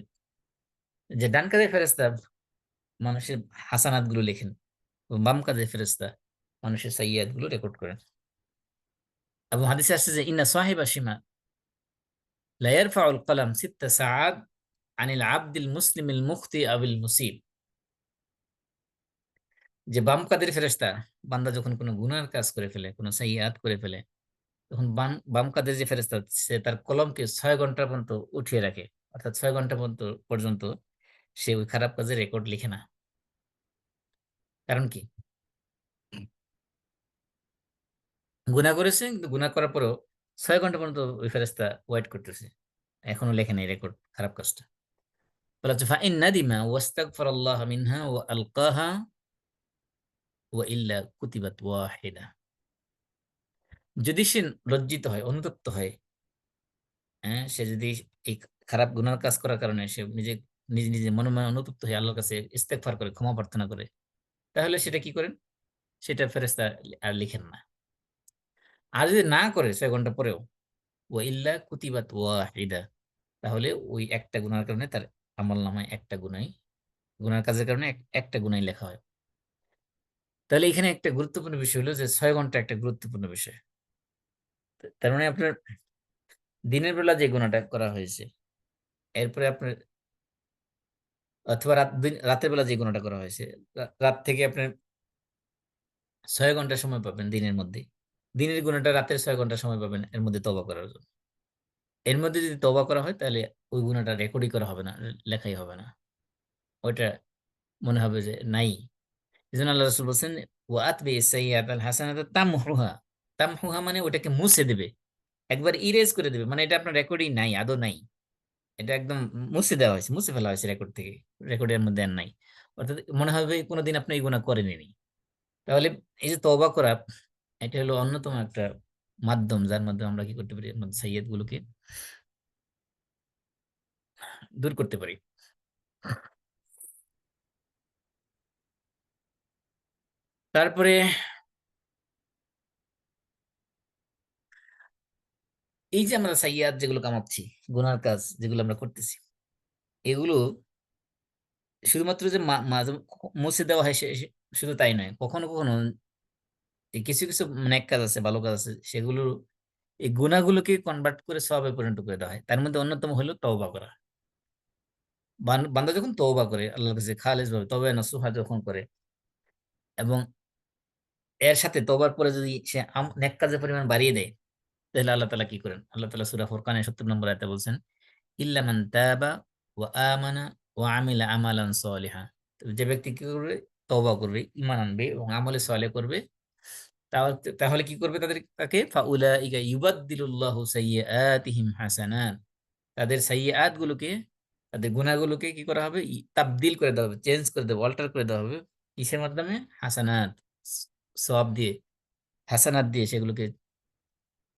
যে ডান কাজের ফেরেশতা মানুষের হাসানাত গুলো লেখেন এবং বাম কাজের ফেরেশতা মানুষের সাইয়্যাত গুলো রেকর্ড করেন। এবং হাদিসে আসছে যে ইন্না সাহিবা শিমা লা ইয়ারফাউল কলাম সিত্তা সাআত আনিল আবদিল মুসলিমিল মুখতি আবিল মুসিব, যে বাম কাদের ফেরেশতা বান্দা যখন কোনো গুনার কাজ করে ফেলে, কোনো সাইয়্যাত করে ফেলে, তখন বাম বাম কাদের যে ফেরেশতা সে তার কলমকে 6 ঘন্টা পর্যন্ত উঠিয়ে রাখে, অর্থাৎ 6 ঘন্টা পর্যন্ত সে ওই খারাপ কাজের রেকর্ড লিখে না। কারণ কি? গুনাহ করেছে কিন্তু গুনাহ করার পরেও 6 ঘন্টা পর্যন্ত ওই ফেরেশতা ওয়েট করতেছে, এখনো লেখে নাই রেকর্ড খারাপ কাজটা। বলা হচ্ছে ফাইন নাদিমা ওয়াস্তাগফারাল্লাহ মিনহা ওয়া আলকাহা ওয়া ইল্লা কুতিবাত ওয়াহিদা, যদি সে লজ্জিত হয়, অনুতপ্ত হয়, হ্যাঁ, সে যদি এই খারাপ গুনার কাজ করার কারণে সে নিজে নিজে মনে মনে অনুতপ্ত হয়ে আল্লাহর কাছে ইস্তেগফার করে, ক্ষমা প্রার্থনা করে, তাহলে সেটা কি করেন, সেটা ফেরেশতা আর লিখেন না। আর যদি না করে 6 ঘন্টা পরেও, ওয়া ইল্লা কুতিবাত ওয়াহিদা, তাহলে ওই একটা গুনার কারণে তার আমলনামায় একটা গুনাই, গুনার কাজের কারণে একটা গুনাই লেখা হয়। তাহলে এখানে একটা গুরুত্বপূর্ণ বিষয় হলো যে 6 ঘন্টা একটা গুরুত্বপূর্ণ বিষয়। তার মানে আপনার দিনের বেলা যে গুনাহটা করা হয়েছে, এরপরে আপনার অথবা রাতের বেলা যে গুনাহটা করা হয়েছে, রাত থেকে আপনার 6 ঘন্টা সময় পাবেন দিনের মধ্যে। দিনের গুনাহটা রাতের 6 ঘন্টা সময় পাবেন এর মধ্যে তওবা করার জন্য। এর মধ্যে যদি তওবা করা হয় তাহলে ওই গুনাহটা রেকর্ডই করা হবে না, লেখাই হবে না। ওইটা মনে হবে যে নাই। এজন্য আল্লাহ রাসূল বলছেন ওয়া আতবি সাইয়্যাতাল হাসানাতা তামহুহা। তামহুহা মানে ওটাকে মুছে দেবে। একবার ইরেজ করে দেবে। মানে এটা আপনার রেকর্ডই নাই, আদৌ নাই। এটা একদম মুছে দেওয়া হয়েছে, মুছে ফেলা হয়েছে রেকর্ড থেকে। রেকর্ডের মধ্যে আর নাই। অর্থাৎ মনে হবে কোনদিন আপনি এই গুনাহ করেনই। তাহলে এই যে তওবা করা, এটা হলো অন্যতম একটা মাধ্যম যার মাধ্যমে আমরা কি করতে পারি, আমাদের সাইয়্যাত গুলোকে দূর করতে পারি। তারপরে এই যে আমরা সাইয়্যাত যেগুলো কামাচ্ছি, গুনার কাজ যেগুলো আমরা করতেছি, এগুলো শুধুমাত্র যে মুছে দেওয়া হয় শুধু তাই নয়, কখনো কখনো এই কিছু কিছু নেক কাজ আছে, ভালো কাজ আছে, সেগুলো এই গুনাহগুলোকে কনভার্ট করে সওয়াবে পরিণত করে দেওয়া হয়। তার মধ্যে অন্যতম হলো তওবা করা। বান্দা যখন তওবা করে আল্লাহর কাছে খালেস ভাবে তওবা নসুহা যখন করে, এবং এর সাথে তওবার পরে যদি সে নেক কাজের পরিমাণ বাড়িয়ে দেয়, তাহলে আল্লাহ তাআলা কি করেন? আল্লাহ তাআলা সূরা ফুরকানের ৭০ নম্বর আয়াতে বলছেন, ইল্লা মান তাবা ওয়া আমানা ওয়া আমিলা আমালান সলিহা। তো যে ব্যক্তি কি করবে? তওবা করবে, ঈমান আনবে এবং আমলে সালেহ করবে, তাহলে তাহলে কি করবে তাকে? ফাউলাইকা ইউবাদদিলুল্লাহু সাইয়্যাতিহিম হাসানাত। তাদের সাইয়্যাত গুলোকে, তাদের গুনাহগুলোকে কি করা হবে? তাবদিল করে দেওয়া হবে, চেঞ্জ করে দেওয়া, অল্টার করে দেওয়া হবে। কিসের মাধ্যমে? হাসানাত, সওয়াব দিয়ে, হাসানাত দিয়ে সেগুলোকে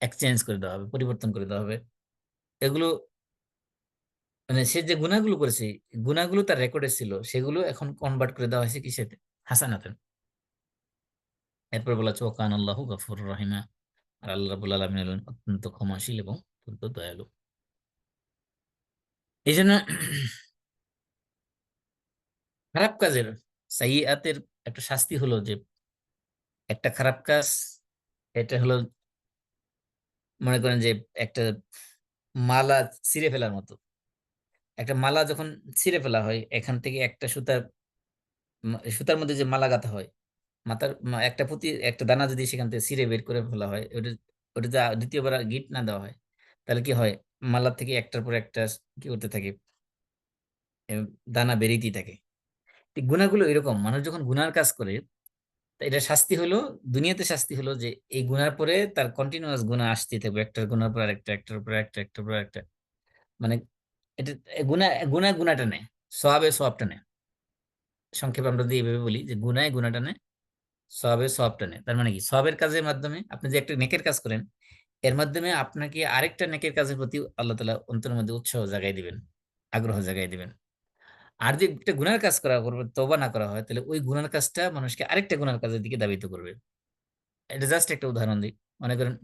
এক্সচেঞ্জ করে দেওয়া হবে, পরিবর্তন করে দেওয়া হবে। এগুলো মানে সে যে গুনাহগুলো করেছে, গুনাহগুলো তার রেকর্ডে ছিল, সেগুলো এখন কনভার্ট করে দেওয়া হয়েছে কিসেতে? হাসানাতে। এরপর বলা হচ্ছে ওয়াকান আল্লাহু গফুরুর রহিমা। আর আল্লাহ রাব্বুল আলামিন হলেন অত্যন্ত ক্ষমাশীল এবং অত্যন্ত দয়ালু। এই জন্য খারাপ কাজের, সাইয়্যাতের একটা শাস্তি হলো যে, একটা খারাপ কাজ, এটা হলো মনে করেন যে একটা মালা ছিঁড়ে ফেলার মতো। একটা মালা যখন ছিঁড়ে ফেলা হয়, এখান থেকে একটা সুতার মধ্যে যে মালা গাঁথা হয়, একটা পুঁতি, একটা দানা যদি সেখান থেকে ছিঁড়ে বের করে ফেলা হয়, ওটা ওটা যদি দ্বিতীয়বার আর গিট না দেওয়া হয়, তাহলে কি হয়? মালা থেকে একটার পর একটা কি করতে থাকে? এম, দানা বেরিয়েই থাকে। ঠিক গুনাহগুলো এরকম, মানুষ যখন গুনার কাজ করে, তা এটা শাস্তি হলো, দুনিয়াতে শাস্তি হলো যে এই গুনার পরে তার কন্টিনিউয়াস গুনাহ আসতেই থাকবে, একটার গুনার পর একটা, একটার পর একটা, একটার পর একটা। মানে এটা গুনাহ, গুনাহটা নেয়, সওয়াবে সওয়াবটা নেয়। সংক্ষেপে আমরা যদি এইভাবে বলি যে গুনায় গুনাহটা নেয়, সওয়াবে সওয়াবটা নেয়। তার মানে কি? সওয়াবের কাজের মাধ্যমে আপনি যে একটা নেকের কাজ করেন, এর মাধ্যমে আপনাকে আরেকটা নেকের কাজের প্রতি আল্লাহ তাআলা অন্তরের মধ্যে উৎসাহ জাগাই দিবেন, আগ্রহ জাগাই দিবেন। আর যে একটা গুনার কাজ করা করবে, তওবা না করা হয়, তাহলে ওই গুনার কাজটা মানুষকে আরেকটা গুনার কাজের দিকে ধাবিত করবে। এটা জাস্ট একটা উদাহরণ দিই। মনে করেন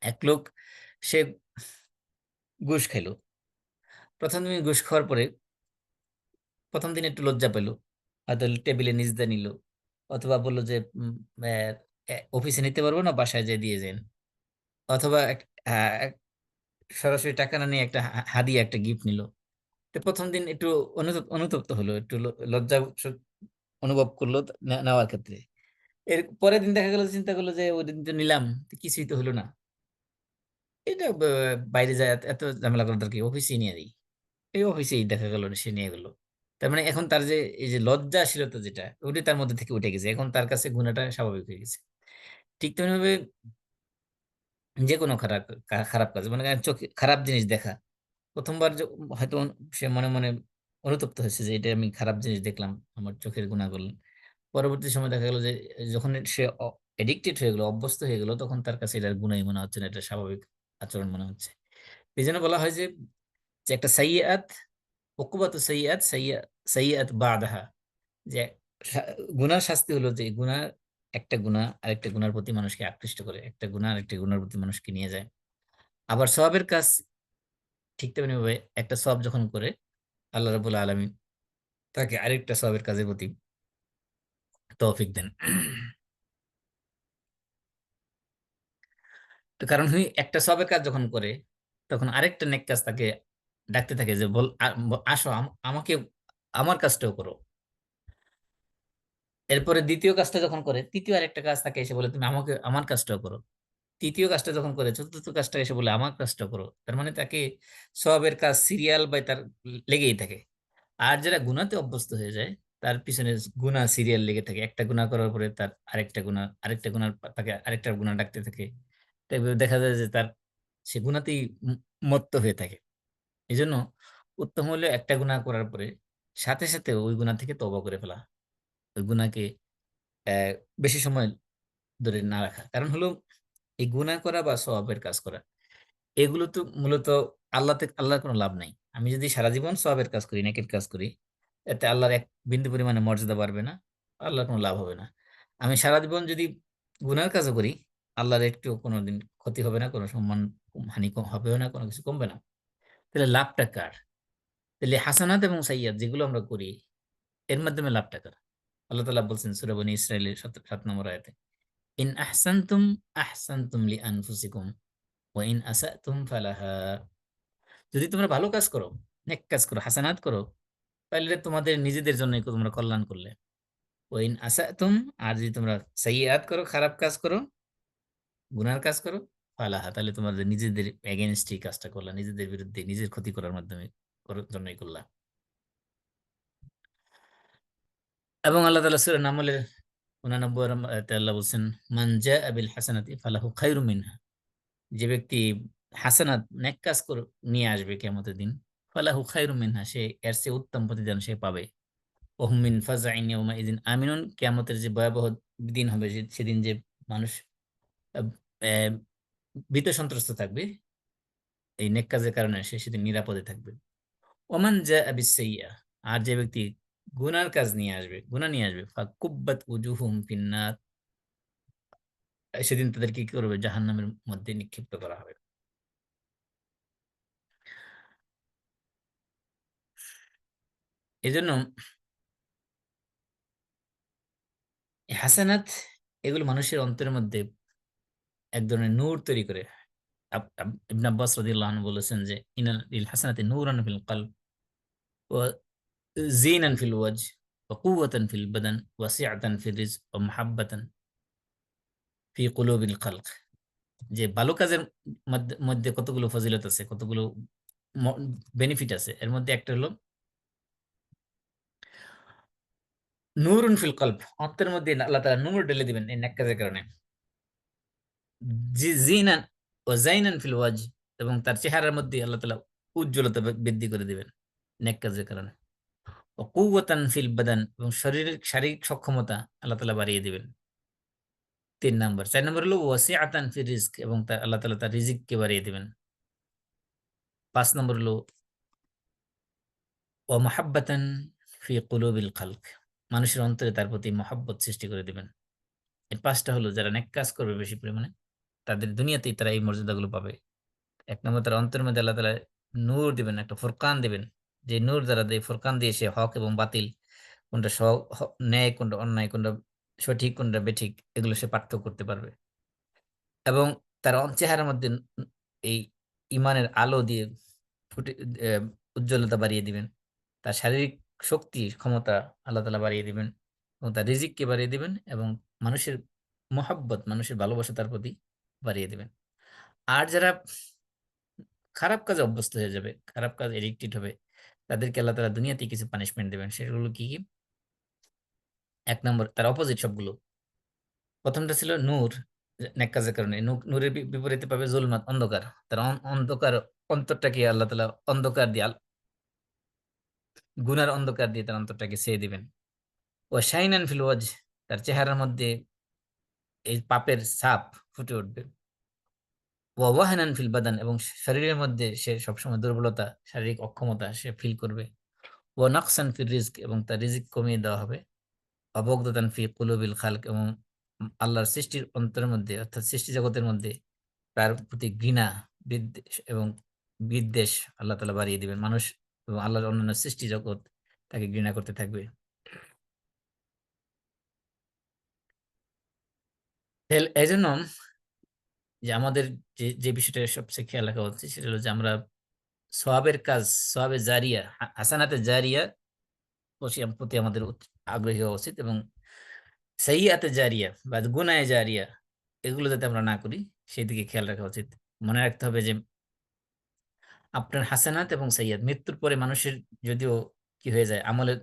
এক লোক, সে ঘুষ খাইলো। প্রথম দিন ঘুষ খাওয়ার পরে প্রথম দিন একটু লজ্জা পেলো, হয়তো টেবিলে নিচ দিয়ে নিল, অথবা বললো যে অফিসে নিতে পারবো না, বাসায় যেয়ে দিয়ে যান। অথবা সরাসরি টাকা না নিয়ে একটা হাদিয়া, একটা গিফট নিল। তো প্রথম দিন একটু অনুতপ্ত হলো, একটু লজ্জা অনুভব করলো নেওয়ার ক্ষেত্রে। এর পরের দিন দেখা গেল, চিন্তা করলো যে ওই দিন তো নিলাম, তো কিছুই তো হলো না, এটা বাইরে যায় এত এত ঝামেলা করার দরকার কি? অফিসে নিয়ে দিই। এই অফিসেই দেখা গেল সে নিয়ে গেল। তার মানে এখন তার যে এই যে লজ্জাশীলতা যেটা, ওটি তার মধ্যে থেকে উঠে গেছে, এখন তার কাছে গুণাটা স্বাভাবিক হয়ে গেছে। ঠিক তেমনি ভাবে যে কোনো খারাপ কাজ, মানে চোখে খারাপ জিনিস দেখা, প্রথমবার হয়তো সে মনে মনে অনুতপ্ত হয়েছে যে এটা আমি খারাপ জিনিস দেখলাম, আমার চোখের গুণা করলেন। পরবর্তী সময় দেখা গেল যে যখন সে এডিক্টেড হয়ে গেল, অভ্যস্ত হয়ে গেল, তখন তার কাছে এটার গুণাই মনে হচ্ছে না, এটা স্বাভাবিক আচরণ মনে হচ্ছে। এই জন্য বলা হয় যে যে একটা সাইয়্যাত, উকুবাতু সাইয়্যাত সাইয়্যাত বাদাহা, যে শা- গুনার শাস্তি হলো যে গুনার, একটা গুনাহ আরেকটা গুনার প্রতি মানুষকে আকৃষ্ট করে, একটা গুনাহ আরেকটা গুনার প্রতি মানুষকে নিয়ে যায়। আবার সওয়াবের কাজ ঠিক তেমনি ভাবে, একটা সওয়াব যখন করে, আল্লাহ রাব্বুল আলামিন তাকে আরেকটা সওয়াবের কাজের প্রতি তৌফিক দেন। তো কারণ একটা সওয়াবের কাজ যখন করে, তখন আরেকটা নেক কাজ তাকে ডাকতে থাকে যে বল আসো আমাকে, আমার কাজটাও করো। এরপরে দ্বিতীয় কাজটা যখন করে, তৃতীয় আরেকটা কাজ তাকে এসে বলে তুমি আমাকে, আমার কাজটাও করো। তৃতীয় কাজটা যখন করে, চতুর্থ কাজটা এসে বলে আমার কাজটা করো। তার মানে তাকে সওয়াবের কাজ সিরিয়াল বাই তার লেগেই থাকে। আর যারা গুনাতে অভ্যস্ত হয়ে যায়, তার পিছনে গুনাহ সিরিয়াল লেগে থাকে, একটা গুনাহ করার পরে তার আরেকটা গুনাহ, আরেকটা গুনাহ, তাকে আরেকটা গুনাহ ডাকতে থাকে। তাই দেখা যায় যে তার সে গুনাতেই মত্ত হয়ে থাকে। এই জন্য উত্তম হলো একটা গুনাহ করার পরে সাথে সাথে ওই গুনাহ থেকে তওবা করে ফেলা, ওই গুনাহকে আহ বেশি সময় ধরে না রাখা। কারণ হলো এই গুনাহ করা বা সওয়াবের কাজ করা, এগুলো তো মূলত আল্লাহর কোনো লাভ নাই। আমি যদি সারা জীবন সওয়াবের কাজ করি, নেকের কাজ করি, এতে আল্লাহর এক বিন্দু পরিমাণে মর্যাদা বাড়বে না, আল্লাহর কোনো লাভ হবে না। আমি সারা জীবন যদি গুনাহের কাজও করি, আল্লাহর একটু কোনোদিন ক্ষতি হবে না, কোনো সম্মান হানি হবেও না, কোনো কিছু কমবে না। তাহলে লাভটা কার? তাহলে হাসানাত এবং সাইয়্যাত যেগুলো আমরা করি, এর মাধ্যমে লাভটা কার? আল্লাহ তাআলা বলছেন সূরা বনী ইসরাঈলের ৭ নম্বর আয়াতে, ইন আহসানতুম আহসানতুম লিআনফুসিকুম ওয়া ইন আসাতুম ফালাহা। যদি তোমরা ভালো কাজ করো, নেক কাজ করো, হাসানাত করো, তাহলে এটা তোমাদের নিজেদের জন্যই তোমরা কল্যাণ করলে। ওয়া ইন আসাতুম, আর যদি তোমরা সাইয়্যাত করো, খারাপ কাজ করো, গুনার কাজ করো, ফালাহা, তাহলে তোমাদের নিজেদের এগেনস্টে কাজটা করলা, নিজেদের বিরুদ্ধে, নিজের ক্ষতি করার মাধ্যমে জন্যই করলা। এবং আল্লাহ তাআলা সূরা নামলের 89 আয়াতে আল্লাহ বলছেন, মান জাআ বিল হাসানাতি ফালাহু খায়রুম মিনহা। যে ব্যক্তি হাসানাত নেক কাজ নিয়ে আসবে কিয়ামতের দিন, ফালাহু খায়রুম মিনহা, সে এর চেয়ে উত্তম প্রতিদান সে পাবে। ওহুম মিন ফাজাইন ইয়াউমাইযিন আমিনুন, কিয়ামতের যে ভয়াবহ দিন হবে, সেদিন যে মানুষ আহ, আহ, ভীত সন্ত্রস্ত থাকবে এই নেক কাজের কারণে, সে সেদিন নিরাপদে থাকবে। ওমান জাআ বিস-সাইয়্যা, আর যে ব্যক্তি গুনার কাজ নিয়ে আসবে, গুনাহ নিয়ে আসবে, ফাকুব্বাত উজুহুম ফিন্নার, সেদিন তাদেরকে কি করবে? জাহান্নামের মধ্যে নিক্ষিপ্ত করা হবে। এজন্য এই হাসানাত, এগুলো মানুষের অন্তরের মধ্যে এক ধরনের নূর তৈরি করে। ইবনে আব্বাস রাদিয়াল্লাহু আনহু বলেছেন যে, ইনাল লিল হাসানাতি নূরান ফিল কলব ওয়া জিনান ফিল ওয়াজহ ওয়া কুওয়াতান ফিল বাদান ওয়া সিআতান ফির রিজক ওয়া মাহাব্বাতান ফি কুলুবিল খালক। যে ভালো কাজের মধ্যে মধ্যে কতগুলো ফজিলত আছে, কতগুলো বেনিফিট আছে, এর মধ্যে একটা হলো নূরুন ফিল কলব, অন্তরের মধ্যে আল্লাহ তাআলা নূর ঢেলে দিবেন এই নেক কাজের কারণে। জিনান ও জাইনান ফিল ওয়াজ, এবং তার চেহারার মধ্যে আল্লাহ তাআলা উজ্জ্বলতা বৃদ্ধি করে দিবেন নেক কাজের কারণে। ও কুওয়াতান ফিল বাদান, এবং শারীরিক সক্ষমতা আল্লাহ তাআলা বাড়িয়ে দিবেন। ৩ নাম্বার। ৪ নাম্বার হলো ওয়াসিআতান ফির রিজক, এবং তার আল্লাহ তাআলা তার রিজিককে বাড়িয়ে দিবেন। ৫ নম্বর হলো ওয়া মাহাব্বাতান ফি কুলুবিল খালক, মানুষের অন্তরে তার প্রতি মহাব্বত সৃষ্টি করে দিবেন। এই ৫টা হলো যারা নেক কাজ করবে বেশি পরিমাণে, তাদের দুনিয়াতেই তারা এই মর্যাদাগুলো পাবে। ১ নম্বর, তার অন্তরের মধ্যে আল্লাহ তাআলা নূর দিবেন, একটা ফুরকান দিবেন, যে নূর দ্বারা দিয়ে, ফুরকান দিয়ে সে হক এবং বাতিল, কোনটা ন্যায়, কোনটা অন্যায়, কোনটা সঠিক, কোনটা বেঠিক, এগুলো সে পার্থক্য করতে পারবে। এবং তার চেহারার মধ্যে এই ইমানের আলো দিয়ে ফুটে উজ্জ্বলতা বাড়িয়ে দিবেন। তার শারীরিক শক্তি, ক্ষমতা আল্লাহ তাআলা বাড়িয়ে দিবেন, এবং তার রিজিককে বাড়িয়ে দিবেন, এবং মানুষের মহাব্বত, মানুষের ভালোবাসা তার প্রতি বাড়িয়ে দিবেন। আর যারা খারাপ কাজে অভ্যস্ত হয়ে যাবে, খারাপ কাজ এডিক্টেড হবে, তাদেরকে আল্লাহ তাআলা দুনিয়াতেই কিছু পানিশমেন্ট দিবেন। সেগুলো কি কি? ১ নম্বর, তার অপোজিট সবগুলো। প্রথমটা ছিল নূর, নেক কাজের কারণে। নূরের বিপরীতে পাবে জুলমাত, অন্ধকার। তার অন্ধকার অন্তরটাকে আল্লাহ তাআলা অন্ধকার দিয়ে, গুনার অন্ধকার দিয়ে তার অন্তরটাকে ছেয়ে দিবেন। ও শাইনান ফিল ওয়াজহ, তার চেহারার মধ্যে এই পাপের ছাপ ফুটে উঠবে। ও ওয়াহানান ফিল বাদান, এবং শরীরের মধ্যে সে সবসময় দুর্বলতা, শারীরিক অক্ষমতা সে ফিল করবে। ও নাকসান ফির রিজক, এবং তার রিজিক কমিয়ে দেওয়া হবে। অবগদাতান ফি কুলুবিল খালক, এবং আল্লাহর সৃষ্টির অন্তরের মধ্যে, অর্থাৎ সৃষ্টি জগতের মধ্যে তার প্রতি ঘৃণা, বিদ্বেষ এবং বিদ্বেষ আল্লাহ তাআলা বাড়িয়ে দিবেন। মানুষ এবং আল্লাহর অন্যান্য সৃষ্টি জগৎ তাকে ঘৃণা করতে থাকবে। এই জন্য যে আমাদের যে যে বিষয়টা সবচেয়ে খেয়াল রাখা উচিত, সেটা হলো যে আমরা সওয়াবের কাজ, সওয়াবে জারিয়া, হাসানাতে জারিয়া প্রতি আমাদের আগ্রহী হওয়া উচিত, এবং সাইয়্যাতে জারিয়া বা গুনাহে জারিয়া, এগুলো যাতে আমরা না করি সেই দিকে খেয়াল রাখা উচিত। মনে রাখতে হবে যে আপনার হাসানাত এবং সাইয়্যাত, মৃত্যুর পরে মানুষের যদিও কি হয়ে যায়, আমলের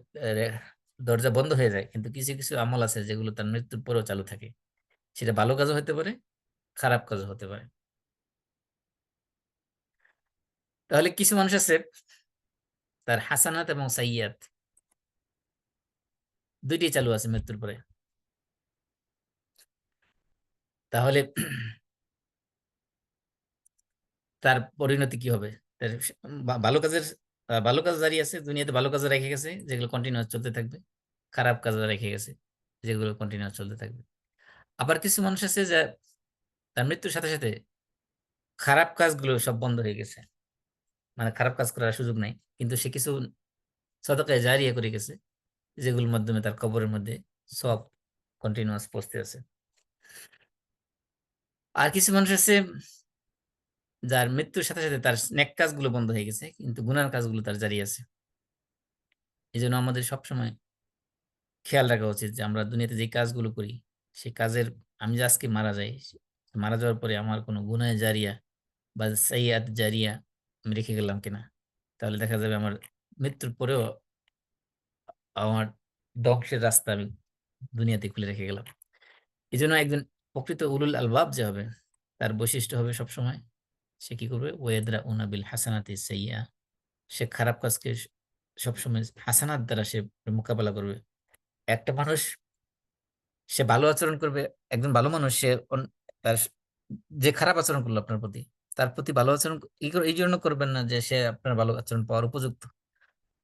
দরজা বন্ধ হয়ে যায়, কিন্তু কিছু কিছু আমল আছে যেগুলো তার মৃত্যুর পরেও চালু থাকে। সেটা ভালো কাজও হতে পারে, খারাপ কাজও হতে পারে। তাহলে কিছু মানুষ আছে তার হাসানাত এবং সাইয়্যাত দুইটাই চালু আছে মৃত্যুর পরে। তাহলে তার পরিণতি কি হবে? তার ভালো কাজের ভালো কাজ জারি আছে, দুনিয়াতে ভালো কাজ রেখে গেছে যেগুলো কন্টিনিউয়াস চলতে থাকবে। খারাপ কাজ রেখে গেছে যেগুলো কন্টিনিউয়াস চলতে থাকবে। আবার কিছু মানুষ আছে যে তার মৃত্যুর সাথে সাথে খারাপ কাজগুলো সব বন্ধ হয়ে গেছে, মানে খারাপ কাজ করার সুযোগ নাই, কিন্তু সে কিছু সদকায়ে জারিয়া করে গেছে যেগুলোর মাধ্যমে তার কবরের মধ্যে সব কন্টিনিউয়াস পৌঁছতে আছে। আর কিছু মানুষ আছে যার মৃত্যুর সাথে সাথে তার নেক কাজগুলো বন্ধ হয়ে গেছে কিন্তু গুনার কাজগুলো তার জারি আছে। এই জন্য আমাদের সবসময় খেয়াল রাখা উচিত যে আমরা দুনিয়াতে যে কাজগুলো করি সেই কাজের, আমি যে আজকে মারা যাই, মারা যাওয়ার পরে আমার কোনো গুনাহ জারিয়া বা সাইয়্যাত জারিয়া আমি রেখে গেলাম কিনা। তাহলে দেখা যাবে আমার মৃত্যুর পরেও আমার ধ্বংসের রাস্তা আমি দুনিয়াতে খুলে রেখে গেলাম। এই জন্য একজন প্রকৃত উলুল আলবাব যে হবে তার বৈশিষ্ট্য হবে সবসময় সে কি করবে, ওয়াইদরাউনা বিল হাসানাতি সাইয়্যা, সে খারাপ কাজকে সবসময় হাসানাত দ্বারা সে মোকাবেলা করবে। একটা মানুষ সে ভালো আচরণ করবে, একজন ভালো মানুষ সে তার যে খারাপ আচরণ করলো আপনার প্রতি, তার প্রতি ভালো আচরণ এই জন্য করবেন না যে সে আপনার ভালো আচরণ পাওয়ার উপযুক্ত,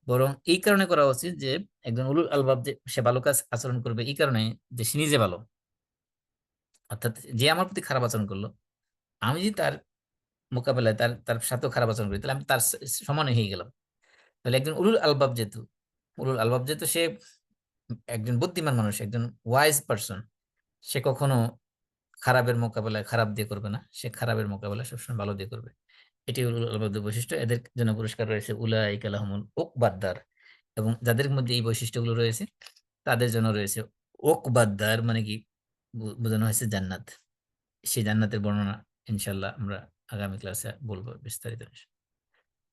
বরং এই কারণে করা উচিত যে একজন উলুল আলবাব যে সে ভালো কাজ আচরণ করবে এই কারণে যে সে নিজে ভালো, অর্থাৎ যে আমার প্রতি খারাপ আচরণ করলো আমি যদি তার মোকাবেলায় তার তার সাথেও খারাপ আচরণ করি তাহলে আমি তার সমানে হয়ে গেলাম। তাহলে একজন উলুল আলবাব যেহেতু সে একজন বুদ্ধিমান মানুষ, একজন ওয়াইজ পারসন, সে কখনো খারাপের মোকাবেলায় খারাপ দিয়ে করবে না, সে খারাপের মোকাবেলায় সবসময় ভালো দিয়ে করবে। এটি উলুল আলবাবদের বৈশিষ্ট্য। এদের জন্য পুরস্কার রয়েছে উলাইকা লাহুমুল উকবাদ দার, এবং যাদের মধ্যে এই বৈশিষ্ট্যগুলো রয়েছে তাদের জন্য রয়েছে উকবাদ দার, মানে কি বোঝানো হয়েছে জান্নাত। সেই জান্নাতের বর্ণনা ইনশাল্লাহ আমরা আগামী ক্লাসে বলবো বিস্তারিত।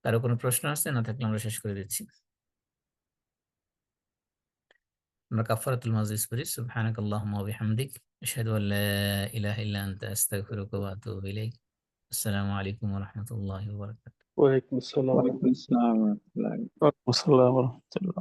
কারো কোনো প্রশ্ন আছে? না থাকলে আমরা শেষ করে দিচ্ছি। আমরা কাফারাতুল মাজলিস পড়ি। সুবহানাকাল্লাহুম্মা ওয়া বিহামদিক আশহাদু আল্লা ইলাহা ইল্লা আনতা আস্তাগফিরুকা ওয়া আতুবু ইলাইক। আসসালামু আলাইকুম ওয়া রাহমাতুল্লাহি ওয়া বারাকাতুহু। ওয়ালাইকুম আসসালাম। ওয়ালাইকুম আসসালাম ওয়া রাহমাতুল্লাহি। ওয়ালাইকুম আসসালাম রহমতুল্লাহ।